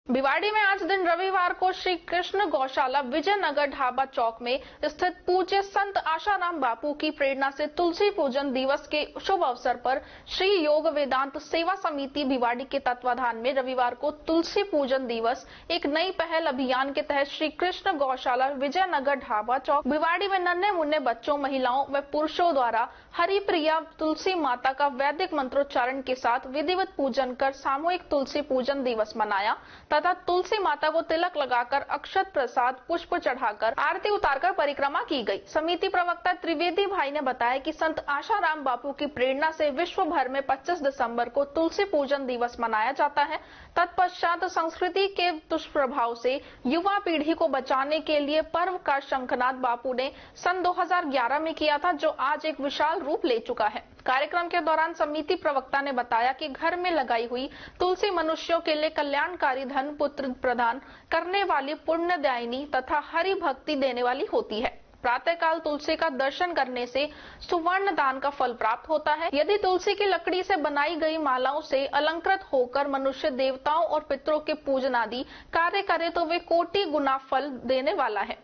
भिवाड़ी में आज दिन रविवार को श्री कृष्ण गौशाला विजयनगर ढाबा चौक में स्थित पूज्य संत आशाराम बापू की प्रेरणा से तुलसी पूजन दिवस के शुभ अवसर पर श्री योग वेदांत सेवा समिति भिवाड़ी के तत्वाधान में रविवार को तुलसी पूजन दिवस एक नई पहल अभियान के तहत श्री कृष्ण गौशाला विजयनगर ढाबा चौक भिवाड़ी में नन्हे मुन्ने बच्चों, महिलाओं व पुरुषों द्वारा हरिप्रिया तुलसी माता का वैदिक मंत्रोच्चारण के साथ विधिवत पूजन कर सामूहिक तुलसी पूजन दिवस मनाया तथा तुलसी माता को तिलक लगाकर अक्षत प्रसाद पुष्प चढ़ाकर आरती उतारकर परिक्रमा की गई। समिति प्रवक्ता त्रिवेदी भाई ने बताया कि संत आशाराम बापू की प्रेरणा से विश्व भर में 25 दिसंबर को तुलसी पूजन दिवस मनाया जाता है। तत्पश्चात संस्कृति के दुष्प्रभाव से युवा पीढ़ी को बचाने के लिए पर्व का शंखनाद बापू ने सन 2011 में किया था, जो आज एक विशाल रूप ले चुका है। कार्यक्रम के दौरान समिति प्रवक्ता ने बताया कि घर में लगाई हुई तुलसी मनुष्यों के लिए कल्याणकारी धन पुत्र प्रदान करने वाली पुण्यदायिनी तथा हरि भक्ति देने वाली होती है। प्रातःकाल तुलसी का दर्शन करने से सुवर्ण दान का फल प्राप्त होता है। यदि तुलसी की लकड़ी से बनाई गई मालाओं से अलंकृत होकर मनुष्य देवताओं और पितरों के पूजन आदि कार्य करे तो वे कोटि गुना फल देने वाला है।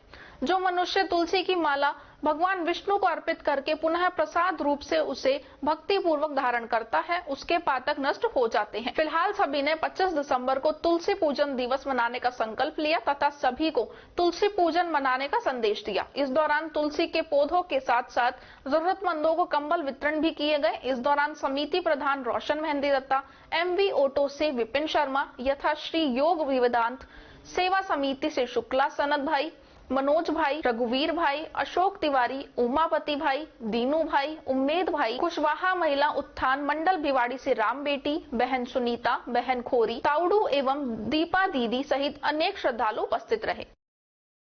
जो मनुष्य तुलसी की माला भगवान विष्णु को अर्पित करके पुनः प्रसाद रूप से उसे भक्ति पूर्वक धारण करता है, उसके पातक नष्ट हो जाते हैं। फिलहाल सभी ने 25 दिसंबर को तुलसी पूजन दिवस मनाने का संकल्प लिया तथा सभी को तुलसी पूजन मनाने का संदेश दिया। इस दौरान तुलसी के पौधों के साथ साथ जरूरतमंदों को कंबल वितरण भी किए गए। इस दौरान समिति प्रधान रोशन मेहंदी दत्ता, MV ऑटो से विपिन शर्मा, यथाश्री योग वेदांत सेवा समिति से शुक्ला सनत भाई, मनोज भाई, रघुवीर भाई, अशोक तिवारी, उमापति भाई, दीनू भाई, उम्मेद भाई, कुशवाहा महिला उत्थान मंडल भिवाड़ी से राम बेटी, बहन सुनीता, बहन खोरी, ताउडू एवं दीपा दीदी सहित अनेक श्रद्धालु उपस्थित रहे।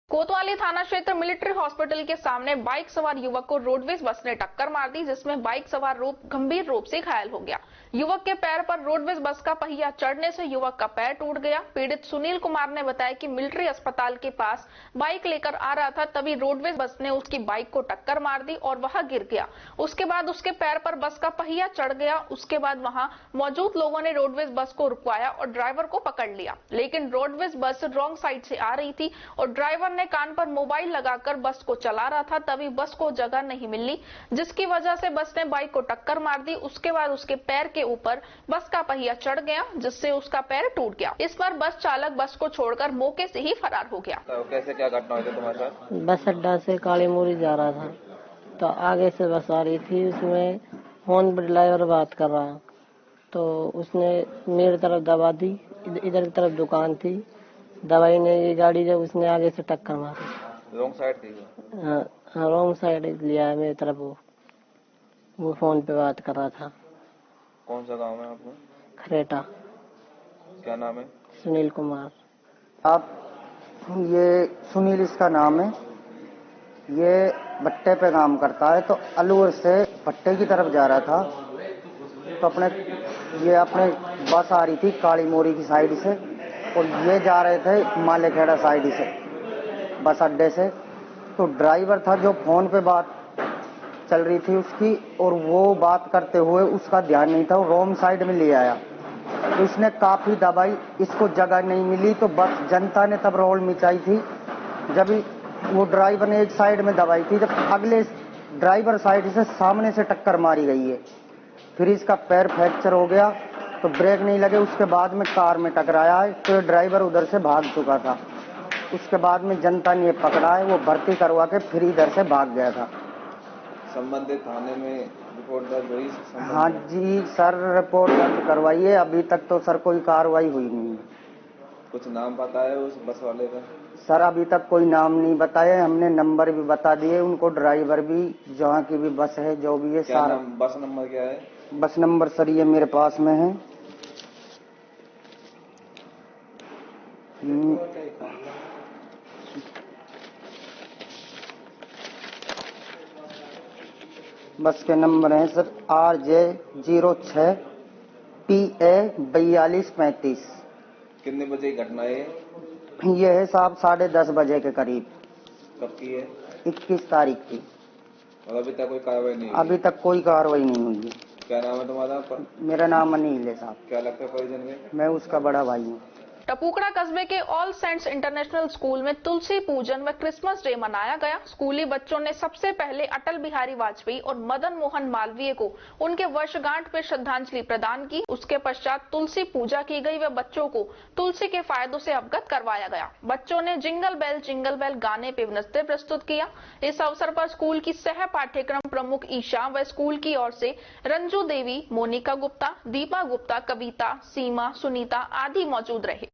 कोतवाली थाना क्षेत्र मिलिट्री हॉस्पिटल के सामने बाइक सवार युवक को रोडवेज बस ने टक्कर मार दी, जिसमें बाइक सवार गंभीर रूप से घायल हो गया। युवक के पैर पर रोडवेज बस का पहिया चढ़ने से युवक का पैर टूट गया। पीड़ित सुनील कुमार ने बताया कि मिलिट्री अस्पताल के पास बाइक लेकर आ रहा था, तभी रोडवेज बस ने उसकी बाइक को टक्कर मार दी और वह गिर गया। उसके बाद उसके पैर पर बस का पहिया चढ़ गया। उसके बाद वहां मौजूद लोगों ने रोडवेज बस को रुकवाया और ड्राइवर को पकड़ लिया, लेकिन रोडवेज बस रॉन्ग साइड से आ रही थी और ड्राइवर ने कान पर मोबाइल लगाकर बस को चला रहा था। तभी बस को जगह नहीं मिली, जिसकी वजह से बस ने बाइक को टक्कर मार दी। उसके बाद उसके पैर के ऊपर बस का पहिया चढ़ गया, जिससे उसका पैर टूट गया। इस पर बस चालक बस को छोड़कर मौके से ही फरार हो गया। तो कैसे क्या घटना हुई थी तुम्हारे साथ? बस अड्डा से काली मोरी जा रहा था, तो आगे से बस आ रही थी, उसमें फोन पर ड्राइवर बात कर रहा, तो उसने मेरी तरफ दबा दी। इधर की तरफ दुकान थी, दवाई ने ये गाड़ी जब उसने आगे से टक्कर मारी। रॉन्ग साइड थी? हाँ, रॉन्ग साइड लिया है मेरी तरफ। वो फोन पे बात कर रहा था। कौन सा गांव है आपका? खरेटा। क्या नाम है? सुनील कुमार। आप ये सुनील इसका नाम है। ये भट्टे पे काम करता है, तो अलवर से भट्टे की तरफ जा रहा था, तो अपने बस आ रही थी काली मोरी की साइड से और ये जा रहे थे मालेखेड़ा साइड से बस अड्डे से। तो ड्राइवर था जो फोन पे बात चल रही थी उसकी, और वो बात करते हुए उसका ध्यान नहीं था, वो रॉन्ग साइड में ले आया। तो इसने काफी दबाई, इसको जगह नहीं मिली, तो बस जनता ने तब रोल मचाई थी। जब वो ड्राइवर ने एक साइड में दबाई थी, जब अगले ड्राइवर साइड से सामने से टक्कर मारी गई है, फिर इसका पैर फ्रैक्चर हो गया, तो ब्रेक नहीं लगे। उसके बाद में कार में टकराया है, तो ड्राइवर उधर से भाग चुका था। उसके बाद में जनता ने पकड़ा है, वो भर्ती करवा के फिर इधर से भाग गया था। संबंधित थाने में रिपोर्ट दर्ज हुई? हाँ जी सर, रिपोर्ट दर्ज करवाई है। अभी तक तो सर कोई कार्रवाई हुई नहीं है। कुछ नाम पता है उस बस वाले का? सर अभी तक कोई नाम नहीं बताए, हमने नंबर भी बता दिए उनको, ड्राइवर भी, जहाँ की भी बस है, जो भी है सारा। बस नंबर क्या है? बस नंबर सर ये मेरे पास में है, बस के नंबर हैं सर RJ06 PA 4235। कितने बजे की घटना है? ये है साहब 10:30 बजे के करीब। कब की है? 21 तारीख की। और अभी तक कोई कार्रवाई नहीं हुई? अभी तक कोई कार्रवाई नहीं हुई है। क्या नाम है तुम्हारा? मेरा नाम अनिल है साहब। क्या लगता है परिजन में? मैं उसका बड़ा भाई हूँ। टपुकड़ा कस्बे के ऑल सेंट्स इंटरनेशनल स्कूल में तुलसी पूजन व क्रिसमस डे मनाया गया। स्कूली बच्चों ने सबसे पहले अटल बिहारी वाजपेयी और मदन मोहन मालवीय को उनके वर्षगांठ पर श्रद्धांजलि प्रदान की। उसके पश्चात तुलसी पूजा की गई व बच्चों को तुलसी के फायदों से अवगत करवाया गया। बच्चों ने जिंगल बेल गाने पे नृत्य प्रस्तुत किया। इस अवसर पर स्कूल की सह पाठ्यक्रम प्रमुख ईशा व स्कूल की ओर से रंजू देवी, मोनिका गुप्ता, दीपा गुप्ता, कविता, सीमा, सुनीता आदि मौजूद रहे।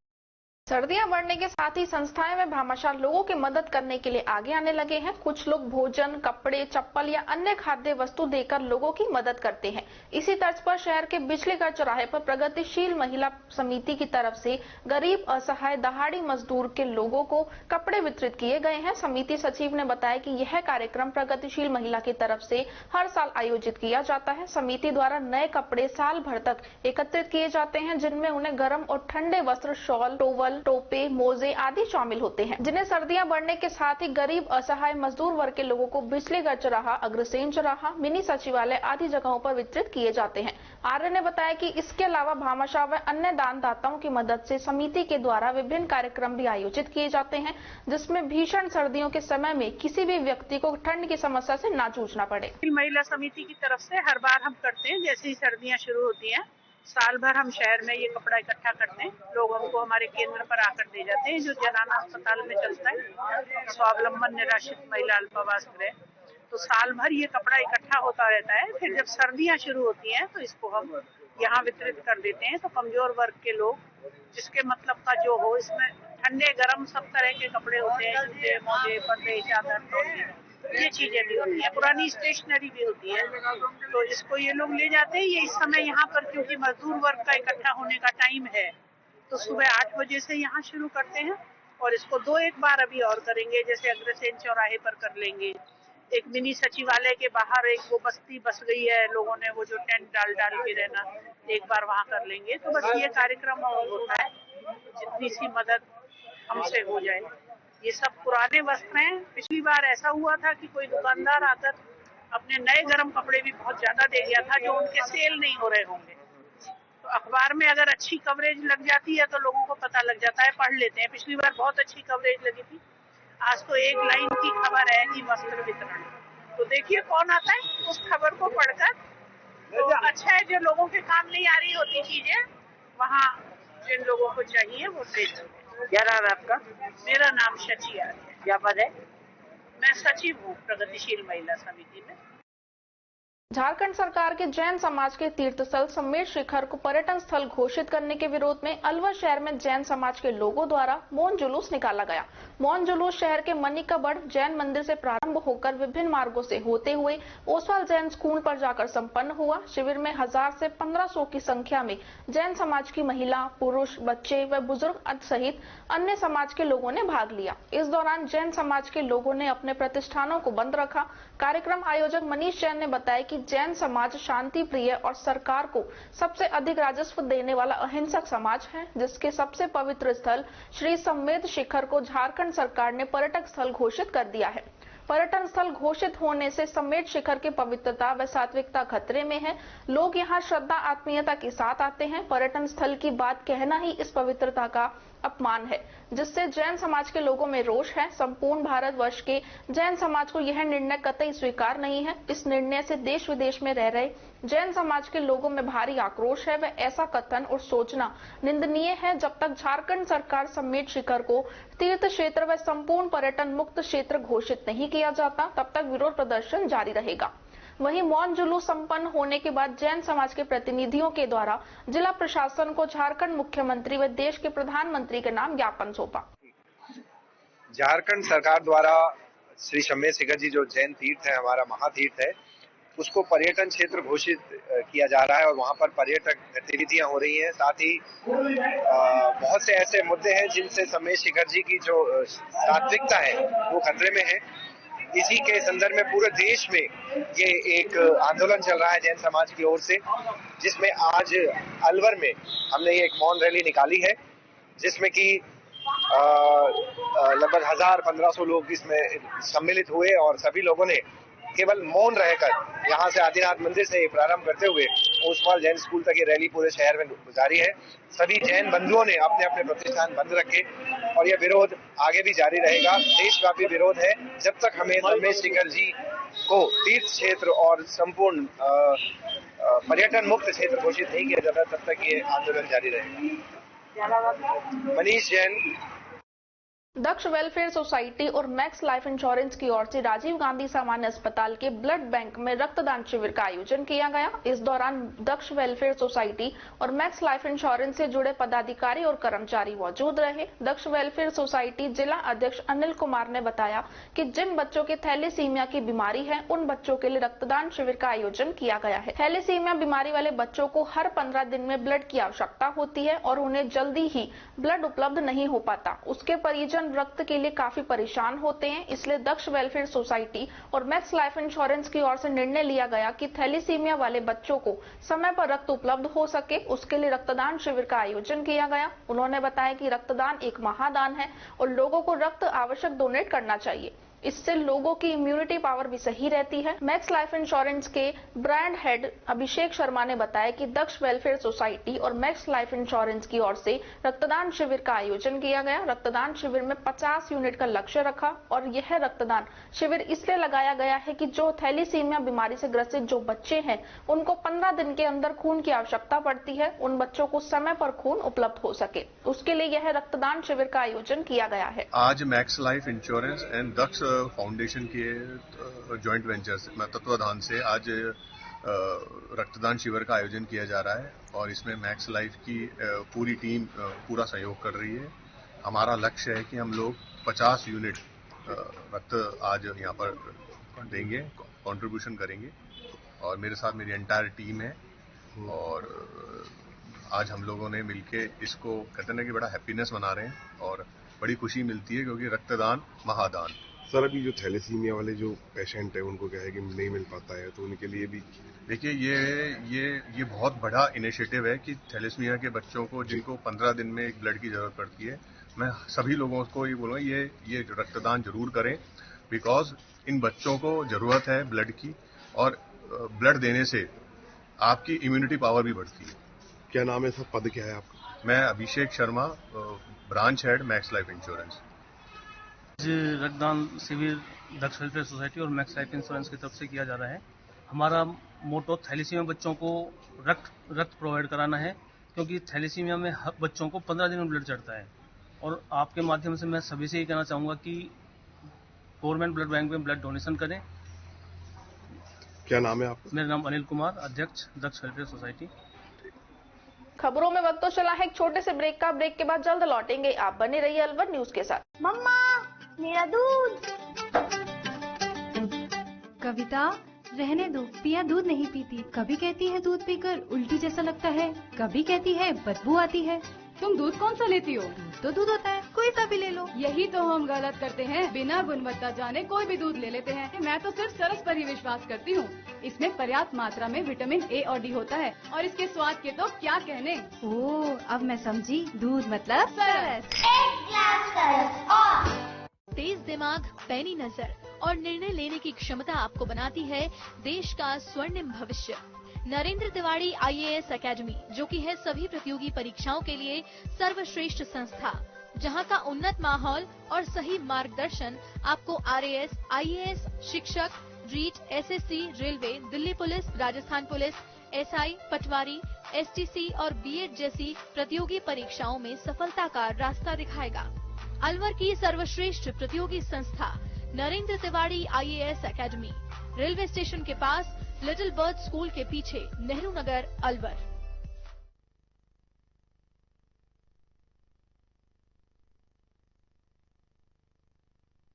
सर्दियां बढ़ने के साथ ही संस्थाएं व भामाशाह लोगों की मदद करने के लिए आगे आने लगे हैं। कुछ लोग भोजन, कपड़े, चप्पल या अन्य खाद्य वस्तु देकर लोगों की मदद करते हैं। इसी तर्ज पर शहर के बिजलीगढ़ चौराहे पर प्रगतिशील महिला समिति की तरफ से गरीब, असहाय, दहाड़ी मजदूर के लोगों को कपड़े वितरित किए गए हैं। समिति सचिव ने बताया कि यह कार्यक्रम प्रगतिशील महिला की तरफ से हर साल आयोजित किया जाता है। समिति द्वारा नए कपड़े साल भर तक एकत्रित किए जाते हैं, जिनमें उन्हें गर्म और ठंडे वस्त्र, शॉल, टोवल, टोपे, मोजे आदि शामिल होते हैं, जिन्हें सर्दियां बढ़ने के साथ ही गरीब, असहाय, मजदूर वर्ग के लोगों को बिजलीगढ़ चौराहा, अग्रसेन चौराहा, मिनी सचिवालय आदि जगहों पर वितरित किए जाते हैं। आर्य ने बताया कि इसके अलावा भामाशाह व अन्य दानदाताओं की मदद से समिति के द्वारा विभिन्न कार्यक्रम भी आयोजित किए जाते हैं, जिसमें भीषण सर्दियों के समय में किसी भी व्यक्ति को ठंड की समस्या से ना जूझना पड़े। महिला समिति की तरफ से हर बार हम करते हैं, जैसे ही सर्दियां शुरू होती हैं साल भर हम शहर में ये कपड़ा इकट्ठा करते हैं। लोग हमको हमारे केंद्र पर आकर दे जाते हैं, जो जनाना अस्पताल में चलता है, स्वावलंबन निराश्रित महिला अल्पावास गृह। तो साल भर ये कपड़ा इकट्ठा होता रहता है। फिर जब सर्दियां शुरू होती हैं तो इसको हम यहाँ वितरित कर देते हैं। तो कमजोर वर्ग के लोग, जिसके मतलब का जो हो, इसमें ठंडे गर्म सब तरह के कपड़े होते हैं, जूते, मोजे, पर्दे, चादर, ये चीजें भी होती हैं, पुरानी स्टेशनरी भी होती है। तो इसको ये लोग ले जाते हैं। ये इस समय यहाँ पर क्योंकि मजदूर वर्ग का इकट्ठा होने का टाइम है, तो सुबह 8 बजे से यहाँ शुरू करते हैं और इसको 2-1 बार अभी और करेंगे। जैसे अग्रसेन चौराहे पर कर लेंगे, एक मिनी सचिवालय के बाहर एक वो बस्ती बस गई है, लोगों ने वो जो टेंट डाल के रहना, एक बार वहाँ कर लेंगे। तो बस ये कार्यक्रम होता है, जितनी सी मदद हमसे हो जाए। ये सब पुराने वस्त्र हैं। पिछली बार ऐसा हुआ था कि कोई दुकानदार आकर अपने नए गर्म कपड़े भी बहुत ज्यादा दे गया था, जो उनके सेल नहीं हो रहे होंगे। तो अखबार में अगर अच्छी कवरेज लग जाती है तो लोगों को पता लग जाता है, पढ़ लेते हैं। पिछली बार बहुत अच्छी कवरेज लगी थी। आज तो एक लाइन की खबर है कि वस्त्र वितरण। तो देखिए कौन आता है उस खबर को पढ़कर। तो अच्छा है, जो लोगों के काम नहीं आ रही होती चीजें, वहाँ जिन लोगों को चाहिए वो ले जाते हैं। क्या नाम है आपका? मेरा नाम शची है। क्या पद है? मैं सचिव हूँ प्रगतिशील महिला समिति में। झारखंड सरकार के जैन समाज के तीर्थस्थल सम्मेद शिखर को पर्यटन स्थल घोषित करने के विरोध में अलवर शहर में जैन समाज के लोगों द्वारा मौन जुलूस निकाला गया। मौन जुलूस शहर के मनिकाबड़ जैन मंदिर से प्रारंभ होकर विभिन्न मार्गों से होते हुए ओसवाल जैन स्कूल पर जाकर संपन्न हुआ। शिविर में 1000 से 1500 की संख्या में जैन समाज की महिला, पुरुष, बच्चे व बुजुर्ग सहित अन्य समाज के लोगों ने भाग लिया। इस दौरान जैन समाज के लोगों ने अपने प्रतिष्ठानों को बंद रखा। कार्यक्रम आयोजक मनीष जैन ने बताया कि जैन समाज शांति प्रिय और सरकार को सबसे अधिक राजस्व देने वाला अहिंसक समाज है, जिसके सबसे पवित्र स्थल श्री सम्मेद शिखर को झारखंड सरकार ने पर्यटक स्थल घोषित कर दिया है। पर्यटन स्थल घोषित होने से सम्मेद शिखर की पवित्रता व सात्विकता खतरे में है। लोग यहाँ श्रद्धा आत्मीयता के साथ आते हैं। पर्यटन स्थल की बात कहना ही इस पवित्रता का अपमान है, जिससे जैन समाज के लोगों में रोष है। संपूर्ण भारतवर्ष के जैन समाज को यह निर्णय कतई स्वीकार नहीं है। इस निर्णय से देश विदेश में रह रहे जैन समाज के लोगों में भारी आक्रोश है व ऐसा कथन और सोचना निंदनीय है। जब तक झारखंड सरकार सम्मेद शिखर को तीर्थ क्षेत्र व संपूर्ण पर्यटन मुक्त क्षेत्र घोषित नहीं किया जाता, तब तक विरोध प्रदर्शन जारी रहेगा। वहीं मौन जुलूस संपन्न होने के बाद जैन समाज के प्रतिनिधियों के द्वारा जिला प्रशासन को झारखंड मुख्यमंत्री व देश के प्रधानमंत्री के नाम ज्ञापन सौंपा। झारखंड सरकार द्वारा श्री सम्मेद शिखर जी जो जैन तीर्थ है, हमारा महातीर्थ है, उसको पर्यटन क्षेत्र घोषित किया जा रहा है और वहाँ पर पर्यटक गतिविधियां हो रही हैं। साथ ही बहुत से ऐसे मुद्दे हैं जिनसे सम्मेद शिखर जी की जो सात्विकता है वो खतरे में है। इसी के संदर्भ में पूरे देश में ये एक आंदोलन चल रहा है जैन समाज की ओर से, जिसमें आज अलवर में हमने ये एक मौन रैली निकाली है, जिसमें कि लगभग 1000-1500 लोग इसमें सम्मिलित हुए और सभी लोगों ने केवल मौन रहकर यहाँ से आदिनाथ मंदिर से प्रारंभ करते हुए ओसवाल जैन स्कूल तक ये रैली पूरे शहर में गुजारी है। सभी जैन बंधुओं ने अपने अपने प्रतिष्ठान बंद रखे और यह विरोध आगे भी जारी रहेगा। देशव्यापी विरोध है जब तक हमें धर्मेश शिखर जी को तीर्थ क्षेत्र और संपूर्ण पर्यटन मुक्त क्षेत्र घोषित नहीं किया जाता, तब तक ये आंदोलन जारी रहेगा। मनीष जैन, दक्ष वेलफेयर सोसाइटी और मैक्स लाइफ इंश्योरेंस की ओर से राजीव गांधी सामान्य अस्पताल के ब्लड बैंक में रक्तदान शिविर का आयोजन किया गया। इस दौरान दक्ष वेलफेयर सोसाइटी और मैक्स लाइफ इंश्योरेंस से जुड़े पदाधिकारी और कर्मचारी मौजूद रहे। दक्ष वेलफेयर सोसाइटी जिला अध्यक्ष अनिल कुमार ने बताया कि जिन बच्चों के थैलेसीमिया की बीमारी है, उन बच्चों के लिए रक्तदान शिविर का आयोजन किया गया है। थैलेसीमिया बीमारी वाले बच्चों को हर 15 दिन में ब्लड की आवश्यकता होती है और उन्हें जल्दी ही ब्लड उपलब्ध नहीं हो पाता। उसके परिजन रक्त के लिए काफी परेशान होते हैं, इसलिए दक्ष वेलफेयर सोसाइटी और मैक्स लाइफ इंश्योरेंस की ओर से निर्णय लिया गया कि थैलेसीमिया वाले बच्चों को समय पर रक्त उपलब्ध हो सके, उसके लिए रक्तदान शिविर का आयोजन किया गया। उन्होंने बताया कि रक्तदान एक महादान है और लोगों को रक्त आवश्यक डोनेट करना चाहिए, इससे लोगों की इम्यूनिटी पावर भी सही रहती है। मैक्स लाइफ इंश्योरेंस के ब्रांड हेड अभिषेक शर्मा ने बताया कि दक्ष वेलफेयर सोसाइटी और मैक्स लाइफ इंश्योरेंस की ओर से रक्तदान शिविर का आयोजन किया गया। रक्तदान शिविर में 50 यूनिट का लक्ष्य रखा और यह रक्तदान शिविर इसलिए लगाया गया है कि जो थैलेसीमिया बीमारी से ग्रसित जो बच्चे हैं, उनको 15 दिन के अंदर खून की आवश्यकता पड़ती है, उन बच्चों को समय पर खून उपलब्ध हो सके, उसके लिए यह रक्तदान शिविर का आयोजन किया गया है। आज Max Life Insurance and Daksh Foundation के जॉइंट वेंचर्स तत्वाधान से आज रक्तदान शिविर का आयोजन किया जा रहा है और इसमें मैक्स लाइफ की पूरी टीम पूरा सहयोग कर रही है। हमारा लक्ष्य है कि हम लोग 50 यूनिट रक्त आज यहाँ पर देंगे, कंट्रीब्यूशन करेंगे और मेरे साथ मेरी एंटायर टीम है और आज हम लोगों ने मिलके इसको कहते हैं कि बड़ा हैप्पीनेस मना रहे हैं और बड़ी खुशी मिलती है क्योंकि रक्तदान महादान। सर, अभी जो थैलेसीमिया वाले जो पेशेंट है उनको क्या है कि नहीं मिल पाता है, तो उनके लिए भी देखिए ये बहुत बड़ा इनिशिएटिव है कि थैलेसीमिया के बच्चों को जिनको 15 दिन में एक ब्लड की जरूरत पड़ती है, मैं सभी लोगों को ये बोलूँगा ये रक्तदान जरूर करें, बिकॉज इन बच्चों को जरूरत है ब्लड की और ब्लड देने से आपकी इम्यूनिटी पावर भी बढ़ती है। क्या नाम है सर, पद क्या है आपका? मैं Abhishek Sharma, branch head Max Life Insurance. रक्तदान शिविर दक्ष वेलफेयर सोसाइटी और मैक्स लाइफ इंश्योरेंस की तरफ से किया जा रहा है। हमारा मोटो थैलेसीमिया बच्चों को रक्त प्रोवाइड कराना है, क्योंकि थैलेसीमिया में बच्चों को 15 दिन में ब्लड चढ़ता है और आपके माध्यम से मैं सभी से ये कहना चाहूँगा कि गवर्नमेंट ब्लड बैंक में ब्लड डोनेशन करें। क्या नाम है आपका? मेरा नाम अनिल कुमार, अध्यक्ष दक्ष वेलफेयर सोसाइटी। खबरों में वक्त तो चला है एक छोटे से ब्रेक का। ब्रेक के बाद जल्द लौटेंगे, आप बने रहिए अलवर न्यूज के साथ। मम्मा, मेरा दूध। कविता, रहने दो, पिया दूध नहीं पीती। कभी कहती है दूध पीकर उल्टी जैसा लगता है, कभी कहती है बदबू आती है। तुम दूध कौन सा लेती हो? दूध तो दूध होता है, कोई सा भी ले लो। यही तो हम गलत करते हैं, बिना गुणवत्ता जाने कोई भी दूध ले लेते हैं। मैं तो सिर्फ सरस पर ही विश्वास करती हूँ। इसमें पर्याप्त मात्रा में विटामिन ए और डी होता है और इसके स्वाद के तो क्या कहने। ओह, अब मैं समझी, दूध मतलब सरस। एक ग्लास सरस और तेज दिमाग, पैनी नजर और निर्णय लेने की क्षमता आपको बनाती है देश का स्वर्णिम भविष्य। नरेंद्र तिवारी IAS एकेडमी, जो कि है सभी प्रतियोगी परीक्षाओं के लिए सर्वश्रेष्ठ संस्था, जहां का उन्नत माहौल और सही मार्गदर्शन आपको RAS, IAS, शिक्षक, REET, SSC, railway, Delhi police, Rajasthan police, SI, patwari, STC और BEd जैसी प्रतियोगी परीक्षाओं में सफलता का रास्ता दिखाएगा। अलवर की सर्वश्रेष्ठ प्रतियोगी संस्था Narendra Tiwari IAS academy, railway station के पास, लिटिल बर्ड स्कूल के पीछे, नेहरू नगर, अलवर।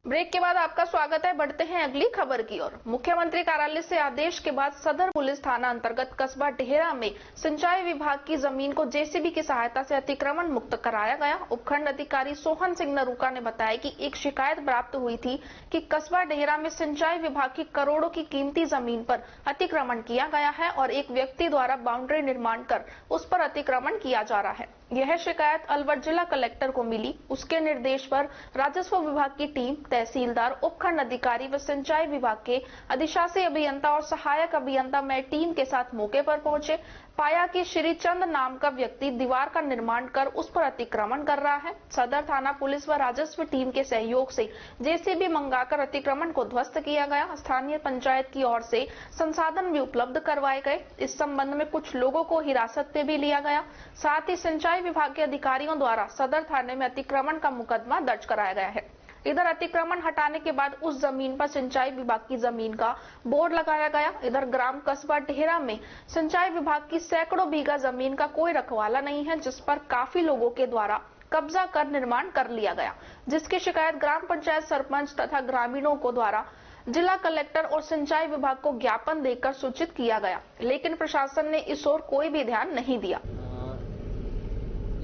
ब्रेक के बाद आपका स्वागत है। बढ़ते हैं अगली खबर की ओर। मुख्यमंत्री कार्यालय से आदेश के बाद सदर पुलिस थाना अंतर्गत कस्बा डेहरा में सिंचाई विभाग की जमीन को जेसीबी की सहायता से अतिक्रमण मुक्त कराया गया। उपखंड अधिकारी सोहन सिंह नरूका ने बताया कि एक शिकायत प्राप्त हुई थी कि कस्बा डेहरा में सिंचाई विभाग की करोड़ों की कीमती जमीन पर अतिक्रमण किया गया है और एक व्यक्ति द्वारा बाउंड्री निर्माण कर उस पर अतिक्रमण किया जा रहा है। यह शिकायत अलवर जिला कलेक्टर को मिली। उसके निर्देश पर राजस्व विभाग की टीम, तहसीलदार, उपखंड अधिकारी व सिंचाई विभाग के अधिशासी अभियंता और सहायक अभियंता में टीम के साथ मौके पर पहुंचे। पाया कि श्रीचंद नाम का व्यक्ति दीवार का निर्माण कर उस पर अतिक्रमण कर रहा है। सदर थाना पुलिस व राजस्व टीम के सहयोग से जेसीबी मंगाकर अतिक्रमण को ध्वस्त किया गया। स्थानीय पंचायत की ओर से संसाधन भी उपलब्ध करवाए गए। इस संबंध में कुछ लोगों को हिरासत में भी लिया गया। साथ ही सिंचाई विभाग के अधिकारियों द्वारा सदर थाने में अतिक्रमण का मुकदमा दर्ज कराया गया है। इधर अतिक्रमण हटाने के बाद उस जमीन पर सिंचाई विभाग की जमीन का बोर्ड लगाया गया। इधर ग्राम कस्बा डेहरा में सिंचाई विभाग की सैकड़ों बीघा जमीन का कोई रखवाला नहीं है, जिस पर काफी लोगों के द्वारा कब्जा कर निर्माण कर लिया गया, जिसकी शिकायत ग्राम पंचायत सरपंच तथा ग्रामीणों को द्वारा जिला कलेक्टर और सिंचाई विभाग को ज्ञापन देकर सूचित किया गया, लेकिन प्रशासन ने इस ओर कोई भी ध्यान नहीं दिया।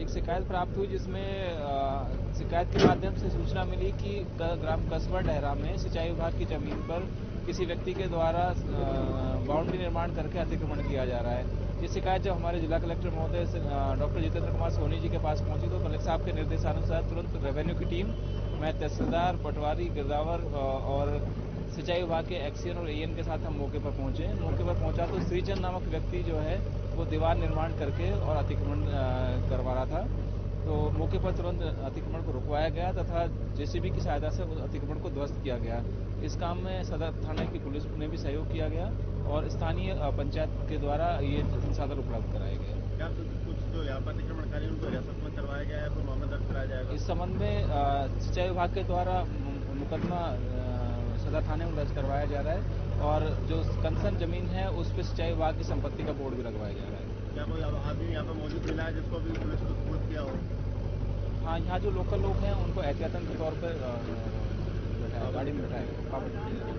एक शिकायत प्राप्त हुई जिसमें शिकायत के माध्यम से सूचना मिली कि ग्राम कस्बा डेहरा में सिंचाई विभाग की जमीन पर किसी व्यक्ति के द्वारा बाउंड्री निर्माण करके अतिक्रमण किया जा रहा है। ये शिकायत जब हमारे जिला कलेक्टर महोदय डॉक्टर जितेंद्र कुमार सोनी जी के पास पहुंची तो कलेक्टर साहब के निर्देशानुसार तुरंत रेवेन्यू की टीम, मैं तहसीलदार, पटवारी, गिरदावर और सिंचाई विभाग के एक्सीएन और एएन के साथ हम मौके पर पहुंचे। मौके पर पहुंचा तो श्रीचंद नामक व्यक्ति जो है वो दीवार निर्माण करके और अतिक्रमण करवा रहा था। तो मौके पर तुरंत अतिक्रमण को रुकवाया गया तथा जेसीबी की सहायता से अतिक्रमण को ध्वस्त किया गया। इस काम में सदर थाने की पुलिस ने भी सहयोग किया गया और स्थानीय पंचायत के द्वारा ये संसाधन उपलब्ध कराए गए। क्या कुछ जो यहाँ पर अतिक्रमणकारी उनको हिरासत में करवाया गया है, तो मामला दर्ज कराया जाएगा? इस संबंध में सिंचाई विभाग के द्वारा मुकदमा सदर थाने में दर्ज करवाया जा रहा है और जो कंसर्न जमीन है उस पर सिंचाई विभाग की संपत्ति का बोर्ड भी लगवाया जा रहा है। क्या कोई आदमी यहाँ पर मौजूद मिला है जिसको भी पुलिस को सूचित किया हो? हाँ, यहाँ जो लोकल लोग हैं उनको एहतियातन के तौर पर गाड़ी में बैठाया।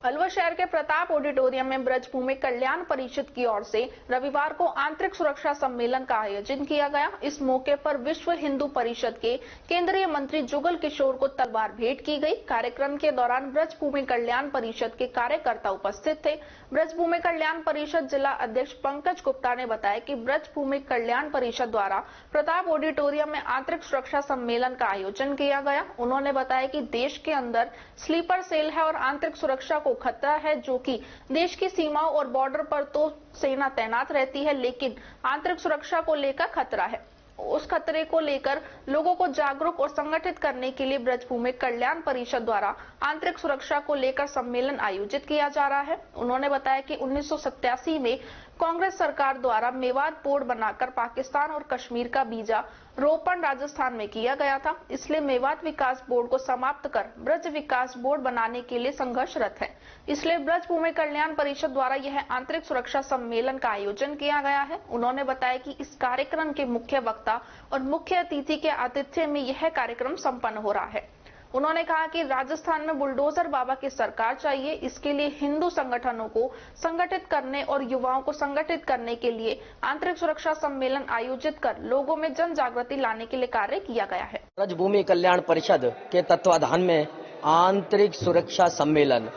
अलवर शहर के प्रताप ऑडिटोरियम में ब्रजभूमि कल्याण परिषद की ओर से रविवार को आंतरिक सुरक्षा सम्मेलन का आयोजन किया गया। इस मौके पर विश्व हिंदू परिषद के केंद्रीय मंत्री जुगल किशोर को तलवार भेंट की गई। कार्यक्रम के दौरान ब्रजभूमि कल्याण परिषद के कार्यकर्ता उपस्थित थे। ब्रजभूमि कल्याण परिषद जिला अध्यक्ष पंकज गुप्ता ने बताया कि ब्रजभूमि कल्याण परिषद द्वारा प्रताप ऑडिटोरियम में आंतरिक सुरक्षा सम्मेलन का आयोजन किया गया। उन्होंने बताया कि देश के अंदर स्लीपर सेल है और आंतरिक सुरक्षा को खतरा है, जो कि देश की सीमाओं और बॉर्डर पर तो सेना तैनात रहती है, लेकिन आंतरिक सुरक्षा को लेकर खतरा है। उस खतरे को लेकर लोगों को जागरूक और संगठित करने के लिए ब्रजभूमि कल्याण परिषद द्वारा आंतरिक सुरक्षा को लेकर सम्मेलन आयोजित किया जा रहा है। उन्होंने बताया कि 1987 में कांग्रेस सरकार द्वारा मेवात बोर्ड बनाकर पाकिस्तान और कश्मीर का बीजा रोपण राजस्थान में किया गया था, इसलिए मेवात विकास बोर्ड को समाप्त कर ब्रज विकास बोर्ड बनाने के लिए संघर्षरत है। इसलिए ब्रजभूमि कल्याण परिषद द्वारा यह आंतरिक सुरक्षा सम्मेलन का आयोजन किया गया है। उन्होंने बताया कि इस कार्यक्रम के मुख्य वक्ता और मुख्य अतिथि के आतिथ्य में यह कार्यक्रम संपन्न हो रहा है। उन्होंने कहा कि राजस्थान में बुलडोजर बाबा की सरकार चाहिए। इसके लिए हिंदू संगठनों को संगठित करने और युवाओं को संगठित करने के लिए आंतरिक सुरक्षा सम्मेलन आयोजित कर लोगों में जन जागृति लाने के लिए कार्य किया गया है। ब्रजभूमि कल्याण परिषद के तत्वाधान में आंतरिक सुरक्षा सम्मेलन,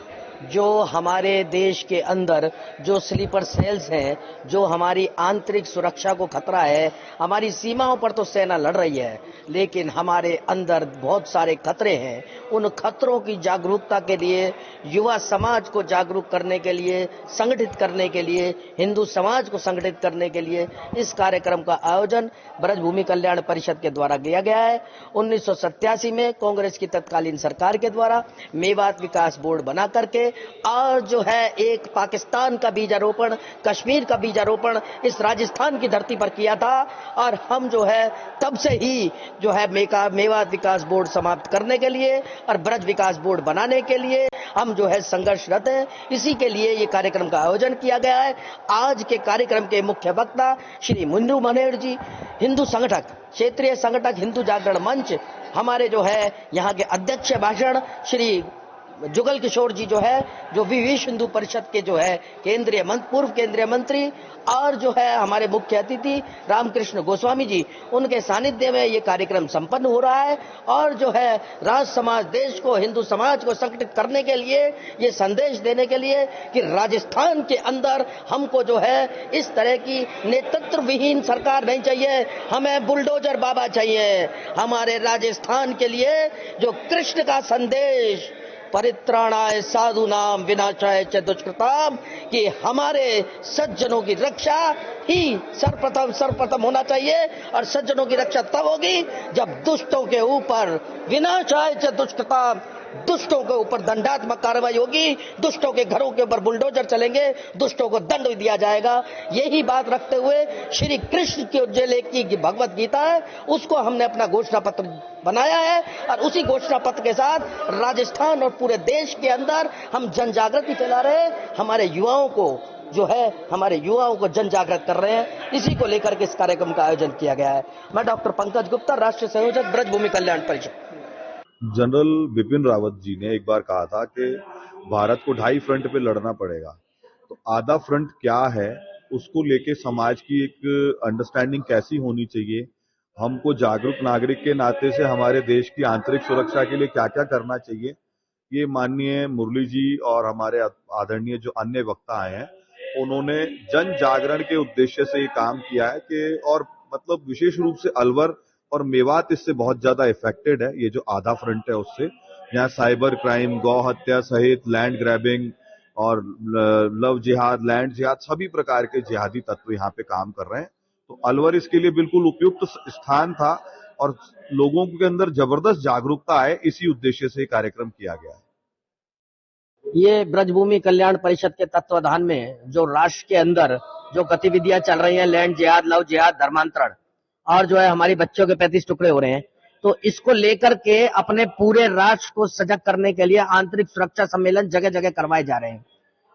जो हमारे देश के अंदर जो स्लीपर सेल्स हैं, जो हमारी आंतरिक सुरक्षा को खतरा है, हमारी सीमाओं पर तो सेना लड़ रही है, लेकिन हमारे अंदर बहुत सारे खतरे हैं। उन खतरों की जागरूकता के लिए, युवा समाज को जागरूक करने के लिए, संगठित करने के लिए, हिंदू समाज को संगठित करने के लिए इस कार्यक्रम का आयोजन ब्रजभूमि कल्याण परिषद के द्वारा किया गया है। 1987 में कांग्रेस की तत्कालीन सरकार के द्वारा मेवात विकास बोर्ड बना करके और जो है एक पाकिस्तान का बीजारोपण, कश्मीर का बीजारोपण इस राजस्थान की धरती पर किया था और हम जो है तब से ही जो है मेवात विकास बोर्ड समाप्त करने के लिए और ब्रज विकास बोर्ड बनाने के लिए हम जो है संघर्षरत हैं। इसी के लिए ये कार्यक्रम का आयोजन किया गया है। आज के कार्यक्रम के मुख्य वक्ता श्री मुन्नू मनेर जी, हिंदू संगठक, क्षेत्रीय संगठक हिंदू जागरण मंच, हमारे जो है यहाँ के अध्यक्ष भाषण श्री जुगल किशोर जी जो है, जो विश्व हिंदू परिषद के जो है पूर्व केंद्रीय मंत्री और जो है हमारे मुख्य अतिथि रामकृष्ण गोस्वामी जी, उनके सानिध्य में ये कार्यक्रम संपन्न हो रहा है। और जो है राष्ट्र समाज, देश को, हिंदू समाज को संगठित करने के लिए, ये संदेश देने के लिए कि राजस्थान के अंदर हमको जो है इस तरह की नेतृत्व विहीन सरकार नहीं चाहिए, हमें बुलडोजर बाबा चाहिए। हमारे राजस्थान के लिए जो कृष्ण का संदेश परित्राणाय साधूनाम विनाशाय च दुष्कृताम, कि हमारे सज्जनों की रक्षा ही सर्वप्रथम होना चाहिए। और सज्जनों की रक्षा तब होगी जब दुष्टों के ऊपर विनाशाय च दुष्कृताम, दुष्टों के ऊपर दंडात्मक कार्रवाई होगी, दुष्टों के घरों के ऊपर बुलडोजर चलेंगे, दुष्टों को दंड दिया जाएगा। यही बात रखते हुए श्री कृष्ण की जो लेखी की भगवत गीता है, उसको हमने अपना घोषणा पत्र बनाया है। और उसी घोषणा पत्र के साथ राजस्थान और पूरे देश के अंदर हम जन जागृति फैला रहे हैं, हमारे युवाओं को जन जागृत कर रहे हैं। इसी को लेकर के इस कार्यक्रम का आयोजन किया गया है। मैं डॉक्टर पंकज गुप्ता, राष्ट्रीय संयोजक ब्रजभूमि कल्याण परिषद। जनरल बिपिन रावत जी ने एक बार कहा था कि भारत को 2.5 फ्रंट पे लड़ना पड़ेगा। तो आधा फ्रंट क्या है, उसको लेके समाज की एक अंडरस्टैंडिंग कैसी होनी चाहिए, हमको जागरूक नागरिक के नाते से हमारे देश की आंतरिक सुरक्षा के लिए क्या क्या करना चाहिए, ये माननीय मुरली जी और हमारे आदरणीय जो अन्य वक्ता आए हैं, उन्होंने जन जागरण के उद्देश्य से ये काम किया है कि, और मतलब विशेष रूप से अलवर और मेवात इससे बहुत ज्यादा इफेक्टेड है। ये जो आधा फ्रंट है उससे, यहाँ साइबर क्राइम, गौ हत्या सहित लैंड ग्रैबिंग और लव जिहाद, लैंड जिहाद, सभी प्रकार के जिहादी तत्व यहाँ पे काम कर रहे हैं। तो अलवर इसके लिए बिल्कुल उपयुक्त स्थान था और लोगों के अंदर जबरदस्त जागरूकता आए, इसी उद्देश्य से कार्यक्रम किया गया है। ये ब्रजभूमि कल्याण परिषद के तत्वाधान में जो राष्ट्र के अंदर जो गतिविधियां चल रही हैं, लैंड जिहाद, लव जिहाद, धर्मांतरण और जो है हमारी बच्चों के 35 टुकड़े हो रहे हैं, तो इसको लेकर के अपने पूरे राष्ट्र को सजग करने के लिए आंतरिक सुरक्षा सम्मेलन जगह जगह करवाए जा रहे हैं।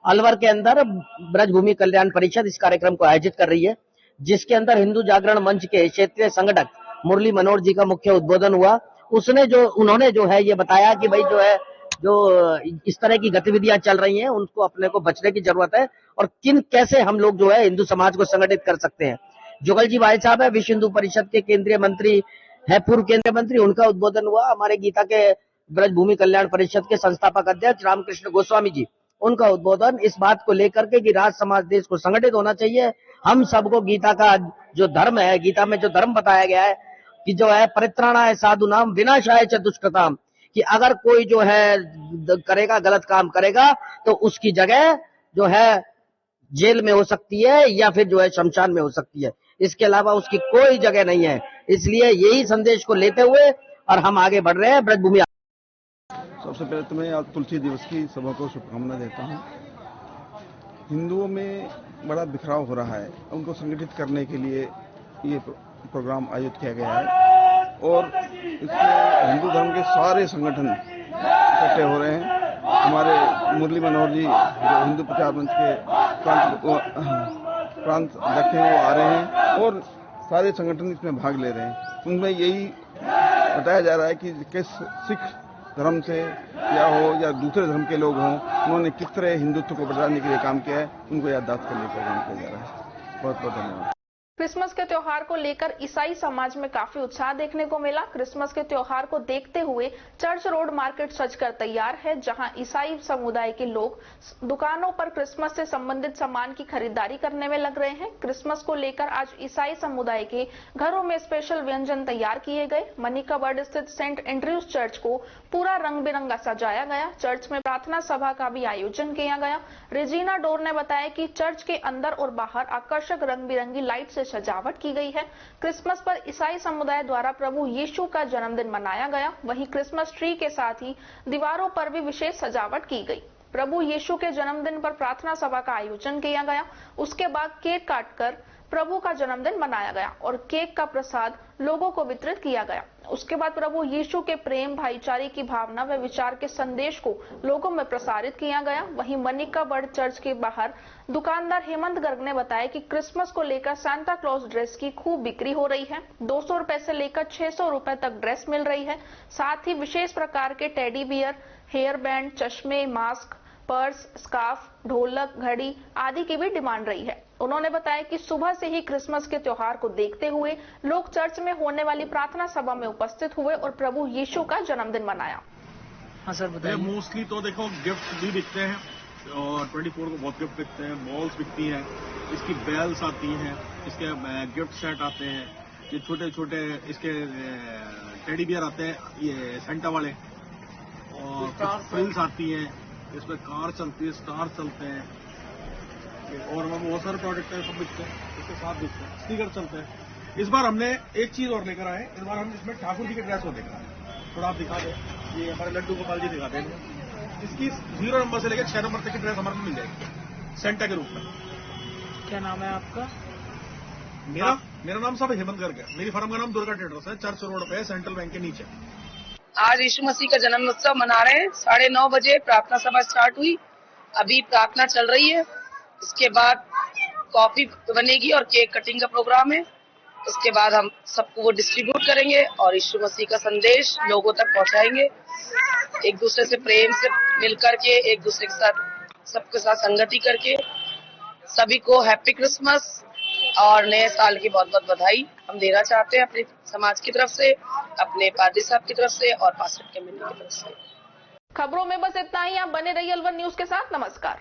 अलवर के अंदर ब्रजभूमि कल्याण परिषद इस कार्यक्रम को आयोजित कर रही है, जिसके अंदर हिंदू जागरण मंच के क्षेत्रीय संगठक मुरली मनोहर जी का मुख्य उद्बोधन हुआ। उन्होंने जो है ये बताया कि भाई जो है जो इस तरह की गतिविधियां चल रही हैं, उनको अपने को बचने की जरूरत है और कैसे हम लोग जो है हिंदू समाज को संगठित कर सकते हैं। जुगल जी भाई साहब है, विश्व हिंदू परिषद के केंद्रीय मंत्री है, पूर्व केंद्रीय मंत्री, उनका उद्बोधन हुआ। हमारे गीता के ब्रजभूमि कल्याण परिषद के संस्थापक अध्यक्ष रामकृष्ण गोस्वामी जी, उनका उद्बोधन इस बात को लेकर के कि राष्ट्र समाज देश को संगठित होना चाहिए। हम सबको गीता का जो धर्म है, गीता में जो धर्म बताया गया है कि जो है परित्राणाय साधूनाम विनाशाय च दुष्कृताम, कि अगर कोई जो है करेगा, गलत काम करेगा, तो उसकी जगह जो है जेल में हो सकती है या फिर जो है शमशान में हो सकती है, इसके अलावा उसकी कोई जगह नहीं है। इसलिए यही संदेश को लेते हुए और हम आगे बढ़ रहे हैं ब्रजभूमि। सबसे पहले तो मैं आज तुलसी दिवस की सभा को शुभकामना देता हूँ। हिंदुओं में बड़ा बिखराव हो रहा है, उनको संगठित करने के लिए ये प्रोग्राम आयोजित किया गया है और इसमें हिंदू धर्म के सारे संगठन इकट्ठे हो रहे हैं। हमारे मुरली मनोहर जी जो हिंदू प्रचार मंच के प्रांत अध्यक्ष हैं, वो आ रहे हैं और सारे संगठन इसमें भाग ले रहे हैं। उनमें यही बताया जा रहा है कि किस सिख धर्म से या हो या दूसरे धर्म के लोग हों, उन्होंने किस तरह हिंदुत्व को बढ़ाने के लिए काम किया है, उनको याददाश्त करने का काम किया जा रहा है। बहुत बहुत धन्यवाद। क्रिसमस के त्योहार को लेकर ईसाई समाज में काफी उत्साह देखने को मिला। क्रिसमस के त्योहार को देखते हुए चर्च रोड मार्केट सजकर तैयार है, जहां ईसाई समुदाय के लोग दुकानों पर क्रिसमस से संबंधित सामान की खरीदारी करने में लग रहे हैं। क्रिसमस को लेकर आज ईसाई समुदाय के घरों में स्पेशल व्यंजन तैयार किए गए। मनिकाबर्ड स्थित सेंट एंड्रयूज चर्च को पूरा रंग बिरंगा सजाया गया। चर्च में प्रार्थना सभा का भी आयोजन किया गया। रेजिना डोर ने बताया कि चर्च के अंदर और बाहर आकर्षक रंग बिरंगी लाइट से सजावट की गई है। क्रिसमस पर ईसाई समुदाय द्वारा प्रभु यीशु का जन्मदिन मनाया गया। वहीं क्रिसमस ट्री के साथ ही दीवारों पर भी विशेष सजावट की गई। प्रभु यीशु के जन्मदिन पर प्रार्थना सभा का आयोजन किया गया। उसके बाद केक काटकर प्रभु का जन्मदिन मनाया गया और केक का प्रसाद लोगों को वितरित किया गया। उसके बाद प्रभु यीशु के प्रेम, भाईचारे की भावना व विचार के संदेश को लोगों में प्रसारित किया गया। वहीं मनिका बर्ड चर्च के बाहर दुकानदार हेमंत गर्ग ने बताया कि क्रिसमस को लेकर सांता क्लॉज ड्रेस की खूब बिक्री हो रही है। 200 रुपए से लेकर 600 रुपए तक ड्रेस मिल रही है। साथ ही विशेष प्रकार के टेडी बियर, हेयर बैंड, चश्मे, मास्क, पर्स, स्कार्फ, ढोलक, घड़ी आदि की भी डिमांड रही है। उन्होंने बताया कि सुबह से ही क्रिसमस के त्योहार को देखते हुए लोग चर्च में होने वाली प्रार्थना सभा में उपस्थित हुए और प्रभु यीशु का जन्मदिन मनाया। हाँ सर बताइए। मोस्टली तो देखो गिफ्ट भी बिकते हैं और 24 को बहुत गिफ्ट बिकते हैं, बॉल्स बिकती हैं, इसकी बेल्स आती हैं, इसके गिफ्ट सेट आते हैं, ये छोटे छोटे इसके टेडी बियर आते हैं, ये सेंटा वाले, और फ्रिल्स आती हैं, इसमें कार चलती है, स्टार चलते हैं, और बहुत सारे प्रोडक्ट हैं, सब बिकते हैं, इसके साथ बिकते हैं, स्टिकर चलते हैं। इस बार हमने एक चीज और लेकर आए, इस बार हम इसमें ठाकुर जी के ड्रेस और लेकर आए। थोड़ा आप दिखा दें, ये हमारे लड्डू गोपाल जी दिखा दें। इसकी 0 नंबर से लेकर 6 नंबर तक की ड्रेस हमारे को मिल जाएगी सेंटा के रूप में। क्या नाम है आपका? मेरा नाम सब हेमंत गर्ग है। मेरी फर्म का नाम दुर्गा ट्रेडर्स है, चर्च रोड पे, सेंट्रल बैंक के नीचे। आज यीशु मसीह का जन्म उत्सव मना रहे हैं। 9:30 बजे प्रार्थना सभा स्टार्ट हुई, अभी प्रार्थना चल रही है। इसके बाद कॉफी बनेगी और केक कटिंग का प्रोग्राम है। इसके बाद हम सबको वो डिस्ट्रीब्यूट करेंगे और यीशु मसीह का संदेश लोगों तक पहुंचाएंगे। एक दूसरे से प्रेम से मिल करके, एक दूसरे के साथ सबके साथ संगति करके सभी को हैप्पी क्रिसमस और नए साल की बहुत बहुत बधाई हम देना चाहते हैं अपने समाज की तरफ से, अपने पादरी साहब की तरफ से और पास्टर कम्युनिटी की तरफ से। खबरों में बस इतना ही। आप बने रहिए अलवर न्यूज के साथ। नमस्कार।